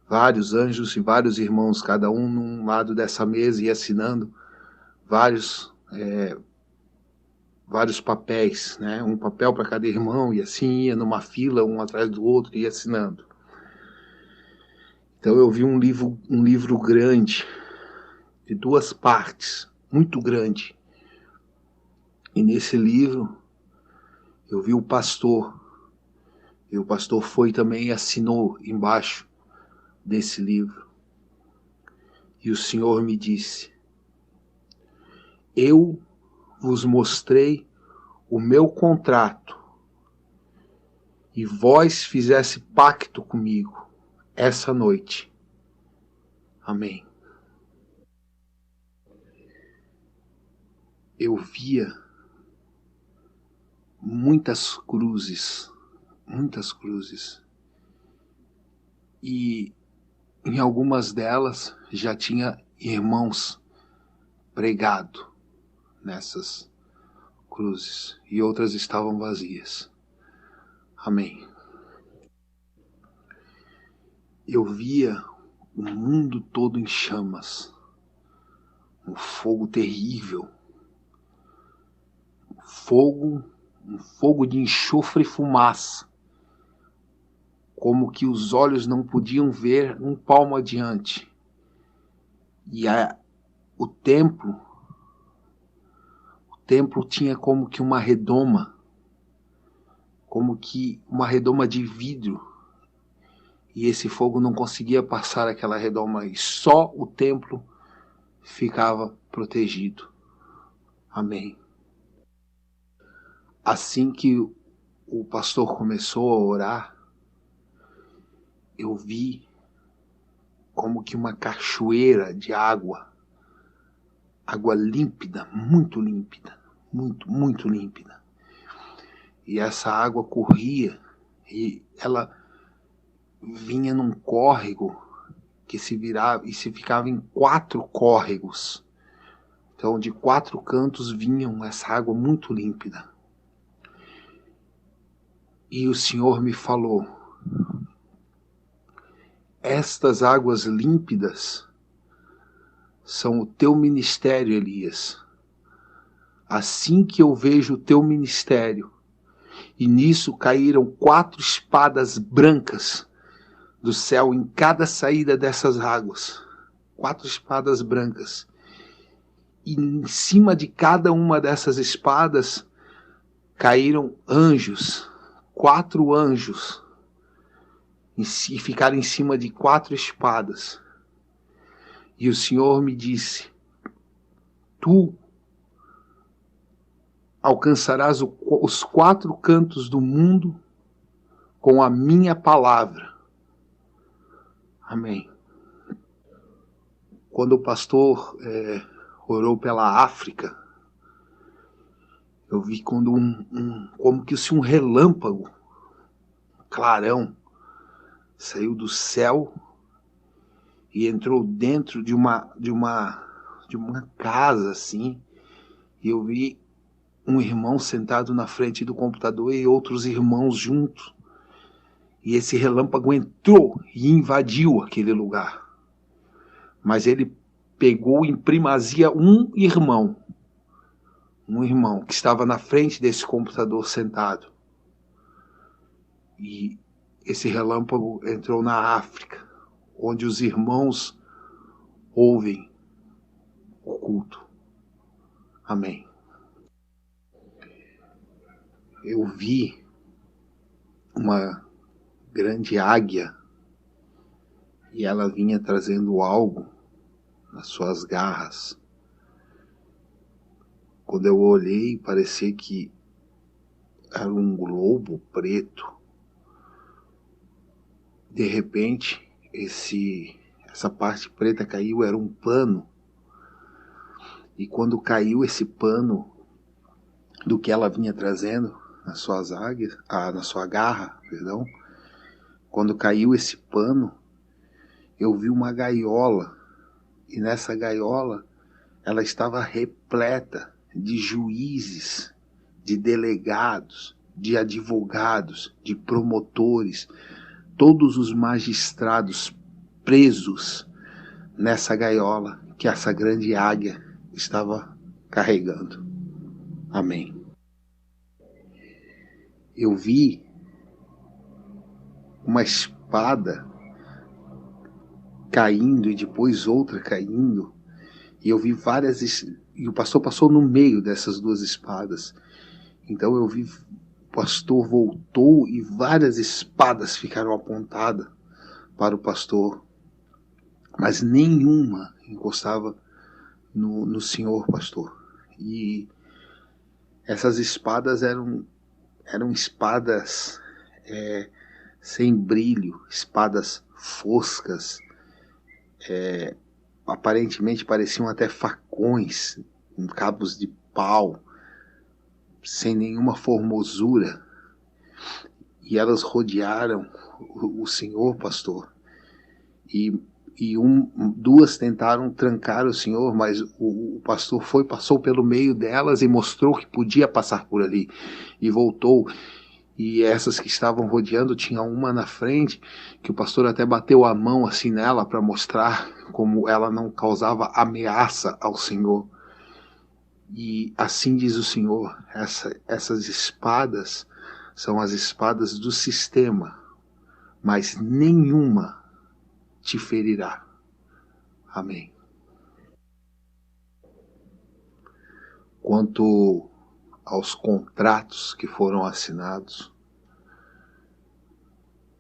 Vários anjos e vários irmãos, cada um num lado dessa mesa, e assinando vários papéis, né? Um papel para cada irmão, e assim ia numa fila, um atrás do outro, e assinando. Então eu vi um livro grande, de 2 partes, muito grande. E nesse livro eu vi o pastor. E o pastor foi também e assinou embaixo desse livro. E o Senhor me disse: eu vos mostrei o meu contrato, e vós fizesse pacto comigo essa noite. Amém. Eu via muitas cruzes, muitas cruzes. E em algumas delas já tinha irmãos pregado nessas cruzes e outras estavam vazias. Amém. Eu via o mundo todo em chamas, um fogo terrível, um fogo de enxofre e fumaça, como que os olhos não podiam ver um palmo adiante. E o templo tinha como que uma redoma de vidro, e esse fogo não conseguia passar aquela redoma, e só o templo ficava protegido. Amém. Assim que o pastor começou a orar, eu vi como que uma cachoeira de água límpida, muito límpida, muito límpida. E essa água corria e ela vinha num córrego que se virava e se ficava em 4 córregos. Então, de 4 cantos vinham essa água muito límpida. E o Senhor me falou: estas águas límpidas são o teu ministério, Elias. Assim que eu vejo o teu ministério, e nisso caíram 4 espadas brancas do céu em cada saída dessas águas. 4 espadas brancas. E em cima de cada uma dessas espadas caíram anjos, 4 anjos, e ficaram em cima de 4 espadas. E o Senhor me disse: tu alcançarás os 4 cantos do mundo com a minha palavra. Amém. Quando o pastor orou pela África, eu vi quando como que se um relâmpago, um clarão, saiu do céu e entrou dentro de uma casa assim, e eu vi um irmão sentado na frente do computador e outros irmãos juntos. E esse relâmpago entrou e invadiu aquele lugar. Mas ele pegou em primazia um irmão que estava na frente desse computador sentado. E esse relâmpago entrou na África, onde os irmãos ouvem o culto. Amém. Eu vi uma grande águia e ela vinha trazendo algo nas suas garras. Quando eu olhei, parecia que era um globo preto. De repente, essa parte preta caiu, era um pano. E quando caiu esse pano do que ela vinha trazendo nas suas águias, na sua garra, perdão, quando caiu esse pano, eu vi uma gaiola. E nessa gaiola, ela estava repleta de juízes, de delegados, de advogados, de promotores, todos os magistrados presos nessa gaiola que essa grande águia estava carregando. Amém. Eu vi uma espada caindo e depois outra caindo, e eu vi várias, e o pastor passou no meio dessas 2 espadas. Então eu vi, o pastor voltou e várias espadas ficaram apontadas para o pastor, mas nenhuma encostava no senhor pastor. E essas espadas eram espadas sem brilho, espadas foscas, aparentemente pareciam até facões, com cabos de pau, sem nenhuma formosura, e elas rodearam o Senhor, pastor, e duas tentaram trancar o Senhor, mas o pastor passou pelo meio delas e mostrou que podia passar por ali, e voltou. E essas que estavam rodeando, tinha uma na frente, que o pastor até bateu a mão assim nela para mostrar como ela não causava ameaça ao Senhor. E assim diz o Senhor, essas espadas são as espadas do sistema, mas nenhuma te ferirá. Amém. Quanto aos contratos que foram assinados,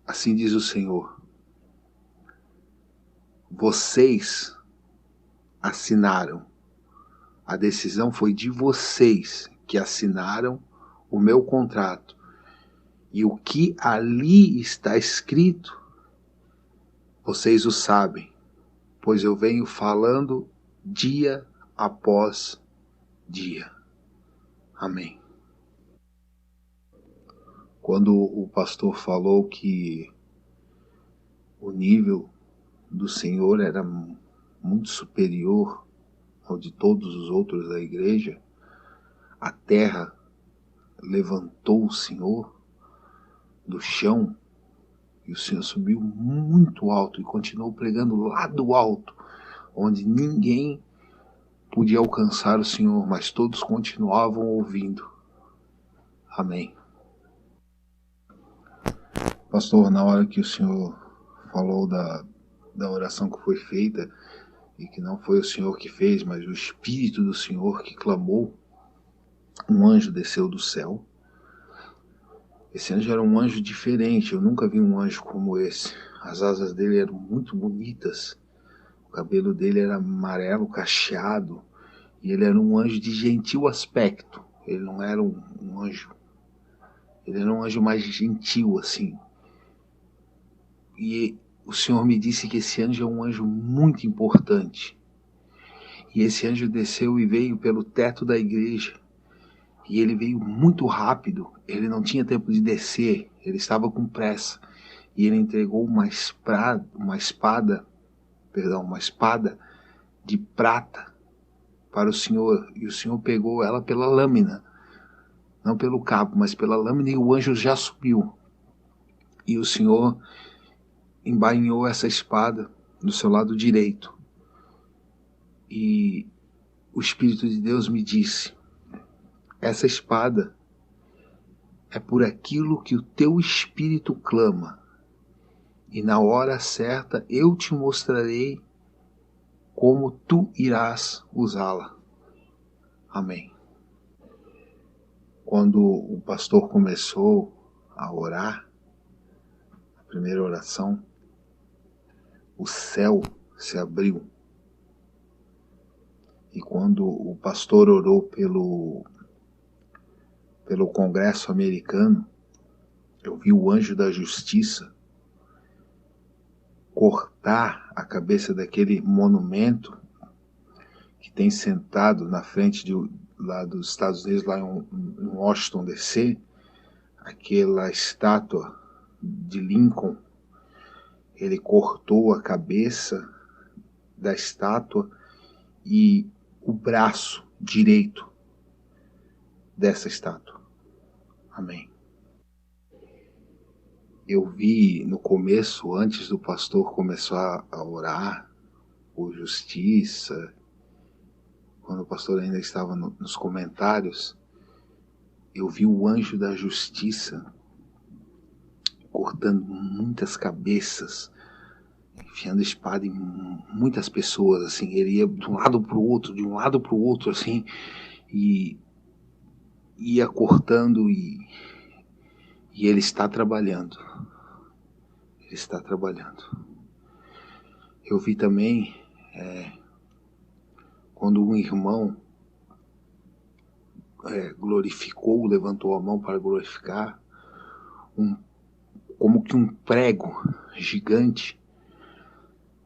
assim diz o Senhor, vocês assinaram, a decisão foi de vocês que assinaram o meu contrato, e o que ali está escrito, vocês o sabem, pois eu venho falando dia após dia. Amém. Quando o pastor falou que o nível do Senhor era muito superior ao de todos os outros da igreja, a terra levantou o Senhor do chão e o Senhor subiu muito alto e continuou pregando lá do alto, onde ninguém podia alcançar o Senhor, mas todos continuavam ouvindo. Amém. Pastor, na hora que o Senhor falou da oração que foi feita, e que não foi o Senhor que fez, mas o Espírito do Senhor que clamou, um anjo desceu do céu. Esse anjo era um anjo diferente, eu nunca vi um anjo como esse. As asas dele eram muito bonitas, o cabelo dele era amarelo cacheado, e ele era um anjo de gentil aspecto. Ele não era um anjo, ele era um anjo mais gentil assim. E o Senhor me disse que esse anjo é um anjo muito importante. E esse anjo desceu e veio pelo teto da igreja. E ele veio muito rápido, ele não tinha tempo de descer, ele estava com pressa. E ele entregou uma espada de prata para o Senhor. E o Senhor pegou ela pela lâmina, não pelo cabo, mas pela lâmina, e o anjo já subiu. E o Senhor embainhou essa espada no seu lado direito. E o Espírito de Deus me disse: essa espada é por aquilo que o teu espírito clama, e na hora certa eu te mostrarei como tu irás usá-la. Amém. Quando o pastor começou a orar, a primeira oração, o céu se abriu. E quando o pastor orou pelo Congresso americano, eu vi o anjo da justiça cortar a cabeça daquele monumento que tem sentado na frente lá dos Estados Unidos, lá em Washington, D.C., aquela estátua de Lincoln. Ele cortou a cabeça da estátua e o braço direito dessa estátua. Amém. Eu vi no começo, antes do pastor começar a orar por justiça, quando o pastor ainda estava nos comentários, eu vi o anjo da justiça cortando muitas cabeças, enfiando espada em muitas pessoas, assim. Ele ia de um lado para o outro, assim, e ia cortando, e ele está trabalhando. Ele está trabalhando. Eu vi também quando um irmão glorificou, levantou a mão para glorificar, como que um prego gigante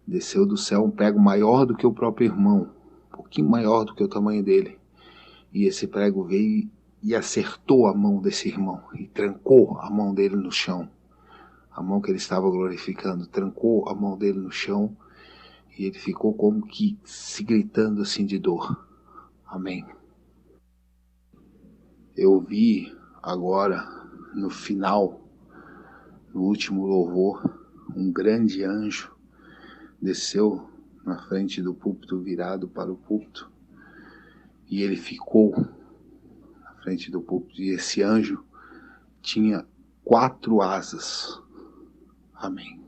desceu do céu, um prego maior do que o próprio irmão, um pouquinho maior do que o tamanho dele. E esse prego veio e acertou a mão desse irmão e trancou a mão dele no chão. A mão que ele estava glorificando, trancou a mão dele no chão e ele ficou como que se gritando assim de dor. Amém. Eu vi agora, no final, no último louvor, um grande anjo desceu na frente do púlpito, virado para o púlpito, e ele ficou na frente do púlpito, e esse anjo tinha 4 asas. Amém.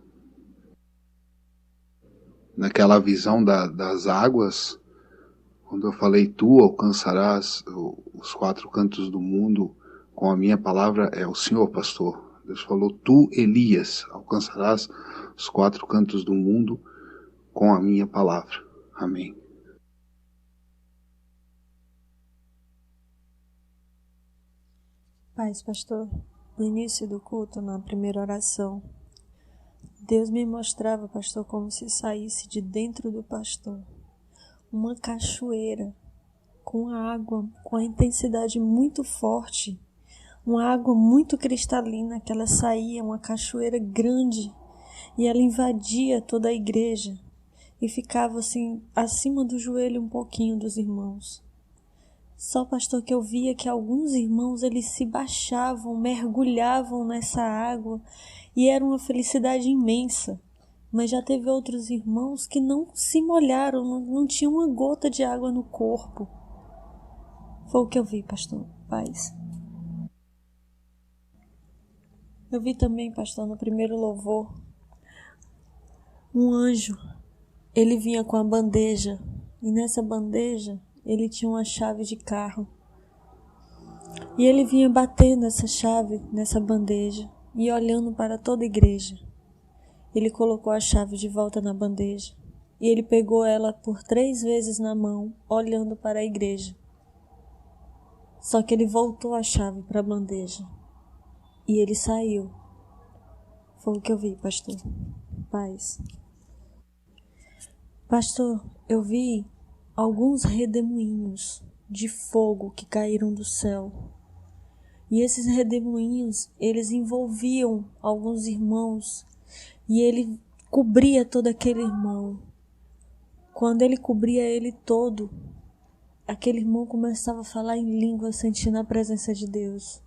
Naquela visão das águas, quando eu falei, tu alcançarás os 4 cantos do mundo com a minha palavra, é o Senhor, pastor. Deus falou, tu, Elias, alcançarás os 4 cantos do mundo com a minha palavra. Amém. Paz, pastor. No início do culto, na primeira oração, Deus me mostrava, pastor, como se saísse de dentro do pastor uma cachoeira com a água, com a intensidade muito forte, uma água muito cristalina, que ela saía, uma cachoeira grande, e ela invadia toda a igreja e ficava assim, acima do joelho um pouquinho dos irmãos. Só, pastor, que eu via que alguns irmãos, eles se baixavam, mergulhavam nessa água, e era uma felicidade imensa. Mas já teve outros irmãos que não se molharam, não tinha uma gota de água no corpo. Foi o que eu vi, pastor. Paz. Eu vi também, pastor, no primeiro louvor, um anjo. Ele vinha com a bandeja, e nessa bandeja ele tinha uma chave de carro. E ele vinha batendo essa chave nessa bandeja e olhando para toda a igreja. Ele colocou a chave de volta na bandeja e ele pegou ela por 3 vezes na mão, olhando para a igreja. Só que ele voltou a chave para a bandeja e ele saiu. Foi o que eu vi, pastor. Paz. Pastor, eu vi alguns redemoinhos de fogo que caíram do céu. E esses redemoinhos, eles envolviam alguns irmãos e ele cobria todo aquele irmão. Quando ele cobria ele todo, aquele irmão começava a falar em língua, sentindo a presença de Deus.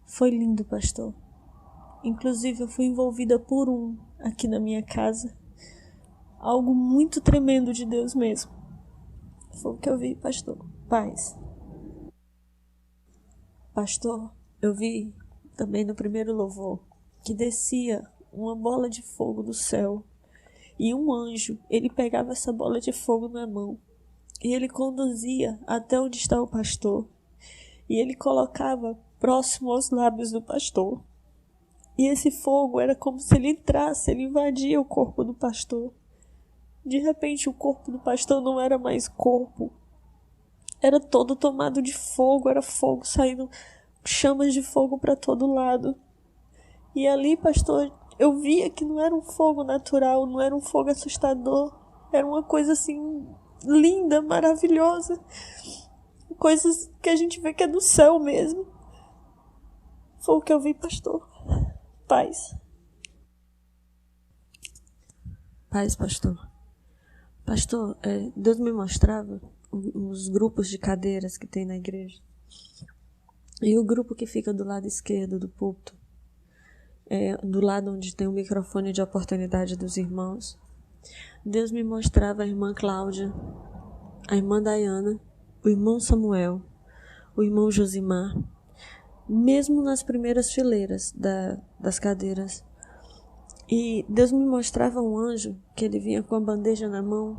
Foi lindo, pastor. Inclusive, eu fui envolvida por um aqui na minha casa. Algo muito tremendo de Deus mesmo. Foi o que eu vi, pastor. Paz. Pastor, eu vi também no primeiro louvor que descia uma bola de fogo do céu. E um anjo, ele pegava essa bola de fogo na mão. E ele conduzia até onde está o pastor. E ele colocava próximo aos lábios do pastor. E esse fogo era como se ele entrasse, ele invadia o corpo do pastor. De repente o corpo do pastor não era mais corpo. Era todo tomado de fogo, era fogo saindo, chamas de fogo para todo lado. E ali, pastor, eu via que não era um fogo natural, não era um fogo assustador. Era uma coisa assim, linda, maravilhosa. Coisas que a gente vê que é do céu mesmo. Foi o que eu vi, pastor. Paz. Paz, pastor. Pastor, Deus me mostrava os grupos de cadeiras que tem na igreja. E o grupo que fica do lado esquerdo do púlpito, do lado onde tem o microfone de oportunidade dos irmãos, Deus me mostrava a irmã Cláudia, a irmã Dayana, o irmão Samuel, o irmão Josimar, mesmo nas primeiras fileiras das cadeiras. E Deus me mostrava um anjo que ele vinha com a bandeja na mão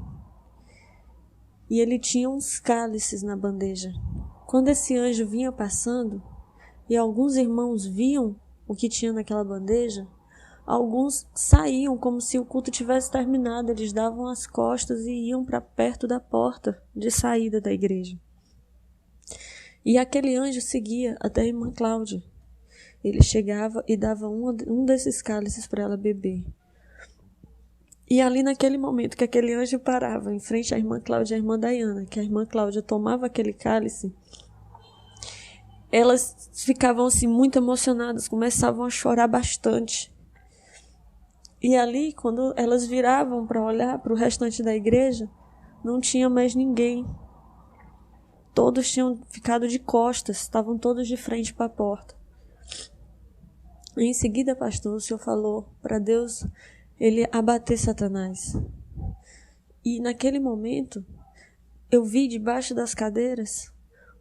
e ele tinha uns cálices na bandeja. Quando esse anjo vinha passando e alguns irmãos viam o que tinha naquela bandeja, alguns saíam como se o culto tivesse terminado. Eles davam as costas e iam para perto da porta de saída da igreja. E aquele anjo seguia até a irmã Cláudia. Ele chegava e dava um desses cálices para ela beber. E ali naquele momento que aquele anjo parava em frente à irmã Cláudia e à irmã Dayana, que a irmã Cláudia tomava aquele cálice, elas ficavam assim muito emocionadas, começavam a chorar bastante. E ali, quando elas viravam para olhar para o restante da igreja, não tinha mais ninguém. Todos tinham ficado de costas, estavam todos de frente para a porta. E em seguida, pastor, o senhor falou para Deus ele abater Satanás. E naquele momento, eu vi debaixo das cadeiras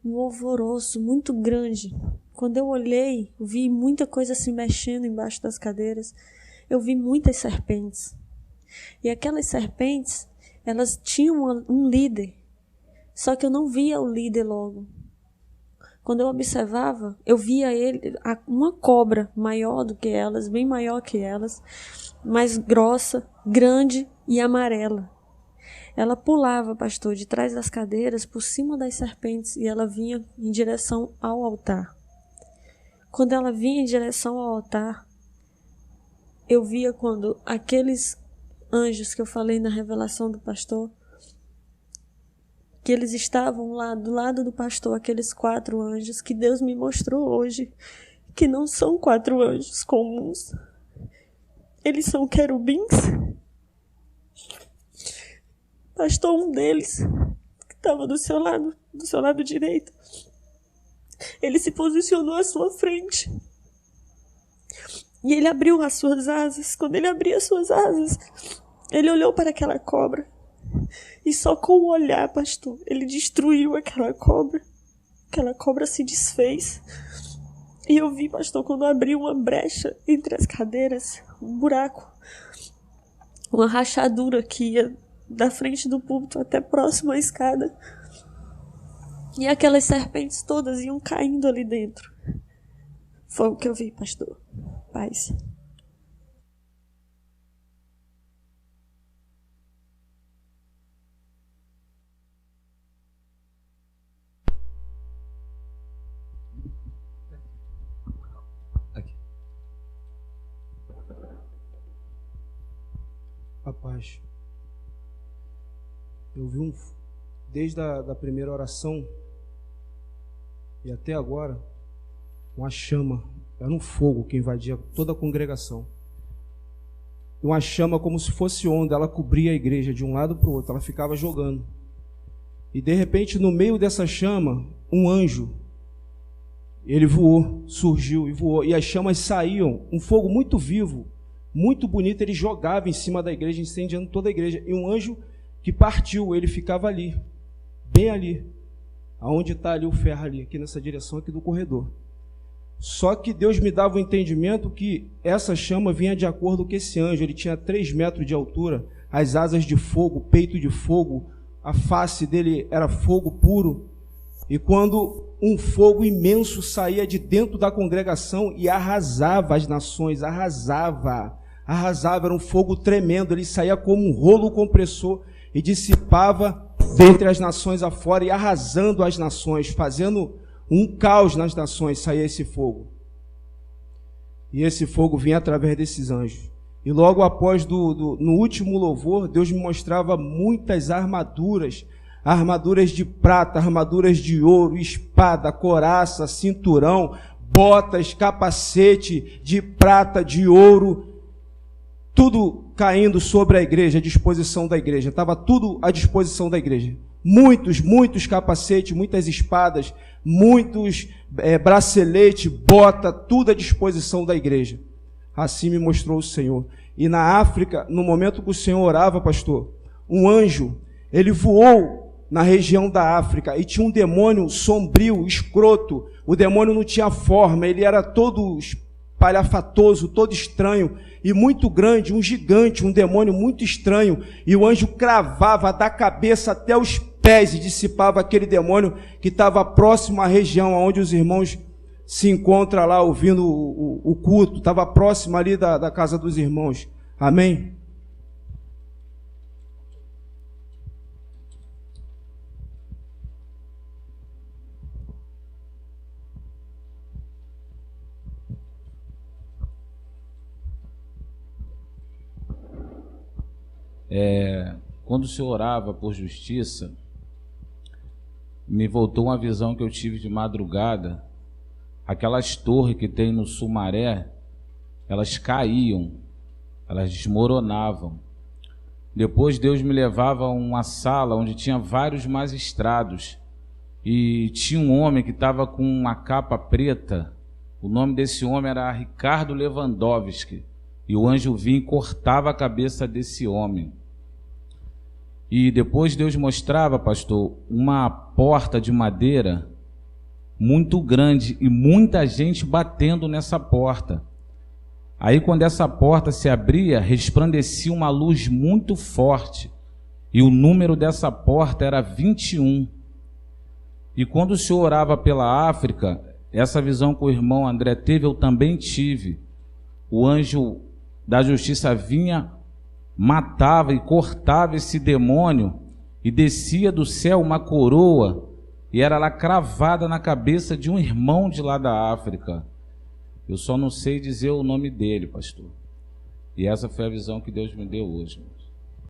um alvoroço muito grande. Quando eu olhei, vi muita coisa se mexendo embaixo das cadeiras. Eu vi muitas serpentes. E aquelas serpentes, elas tinham um líder. Só que eu não via o líder logo. Quando eu observava, eu via uma cobra maior do que elas, bem maior que elas, mais grossa, grande e amarela. Ela pulava, pastor, de trás das cadeiras, por cima das serpentes, e ela vinha em direção ao altar. Quando ela vinha em direção ao altar, eu via quando aqueles anjos que eu falei na revelação do pastor, que eles estavam lá do lado do pastor, aqueles 4 anjos que Deus me mostrou hoje, que não são 4 anjos comuns. Eles são querubins. Pastor, um deles, que estava do seu lado direito, ele se posicionou à sua frente. E ele abriu as suas asas. Quando ele abriu as suas asas, ele olhou para aquela cobra. E só com o olhar, pastor, ele destruiu aquela cobra. Aquela cobra se desfez. E eu vi, pastor, quando abriu uma brecha entre as cadeiras, um buraco, uma rachadura que ia da frente do púlpito até próximo à escada. E aquelas serpentes todas iam caindo ali dentro. Foi o que eu vi, pastor. Paz. Rapaz, eu vi desde a primeira oração e até agora, uma chama, era um fogo que invadia toda a congregação. Uma chama como se fosse onda, ela cobria a igreja de um lado para o outro, ela ficava jogando. E de repente, no meio dessa chama, um anjo, ele voou, surgiu e voou, e as chamas saíam, um fogo muito vivo, muito bonito, ele jogava em cima da igreja, incendiando toda a igreja. E um anjo que partiu, ele ficava ali, bem ali, aonde está ali o ferro ali, aqui nessa direção aqui do corredor. Só que Deus me dava o entendimento que essa chama vinha de acordo com esse anjo. Ele tinha 3 metros de altura, as asas de fogo, peito de fogo, a face dele era fogo puro. E quando um fogo imenso saía de dentro da congregação e arrasava as nações, arrasava, era um fogo tremendo, ele saía como um rolo compressor e dissipava dentre as nações afora e arrasando as nações, fazendo um caos nas nações, saía esse fogo. E esse fogo vinha através desses anjos. E logo após, no último louvor, Deus me mostrava muitas armaduras, armaduras de prata, armaduras de ouro, espada, couraça, cinturão, botas, capacete de prata, de ouro, tudo caindo sobre a igreja, à disposição da igreja. Estava tudo à disposição da igreja. Muitos capacetes, muitas espadas, muitos braceletes, bota, tudo à disposição da igreja. Assim me mostrou o Senhor. E na África, no momento que o Senhor orava, pastor, um anjo, ele voou na região da África e tinha um demônio sombrio, escroto. O demônio não tinha forma, ele era todo espalhafatoso, todo estranho e muito grande, um gigante, um demônio muito estranho. E o anjo cravava da cabeça até os pés e dissipava aquele demônio que estava próximo à região onde os irmãos se encontram lá ouvindo o culto, estava próximo ali da casa dos irmãos. Amém? Quando o senhor orava por justiça, me voltou uma visão que eu tive de madrugada, aquelas torres que tem no Sumaré, elas caíam, elas desmoronavam. Depois Deus me levava a uma sala onde tinha vários magistrados, e tinha um homem que estava com uma capa preta. O nome desse homem era Ricardo Lewandowski, e o anjo vinha e cortava a cabeça desse homem. E depois Deus mostrava, pastor, uma porta de madeira muito grande e muita gente batendo nessa porta. Aí quando essa porta se abria, resplandecia uma luz muito forte, e o número dessa porta era 21. E quando o senhor orava pela África, essa visão que o irmão André teve, eu também tive. O anjo da justiça vinha, matava e cortava esse demônio, e descia do céu uma coroa, e era lá cravada na cabeça de um irmão de lá da África. Eu só não sei dizer o nome dele, pastor. E essa foi a visão que Deus me deu hoje.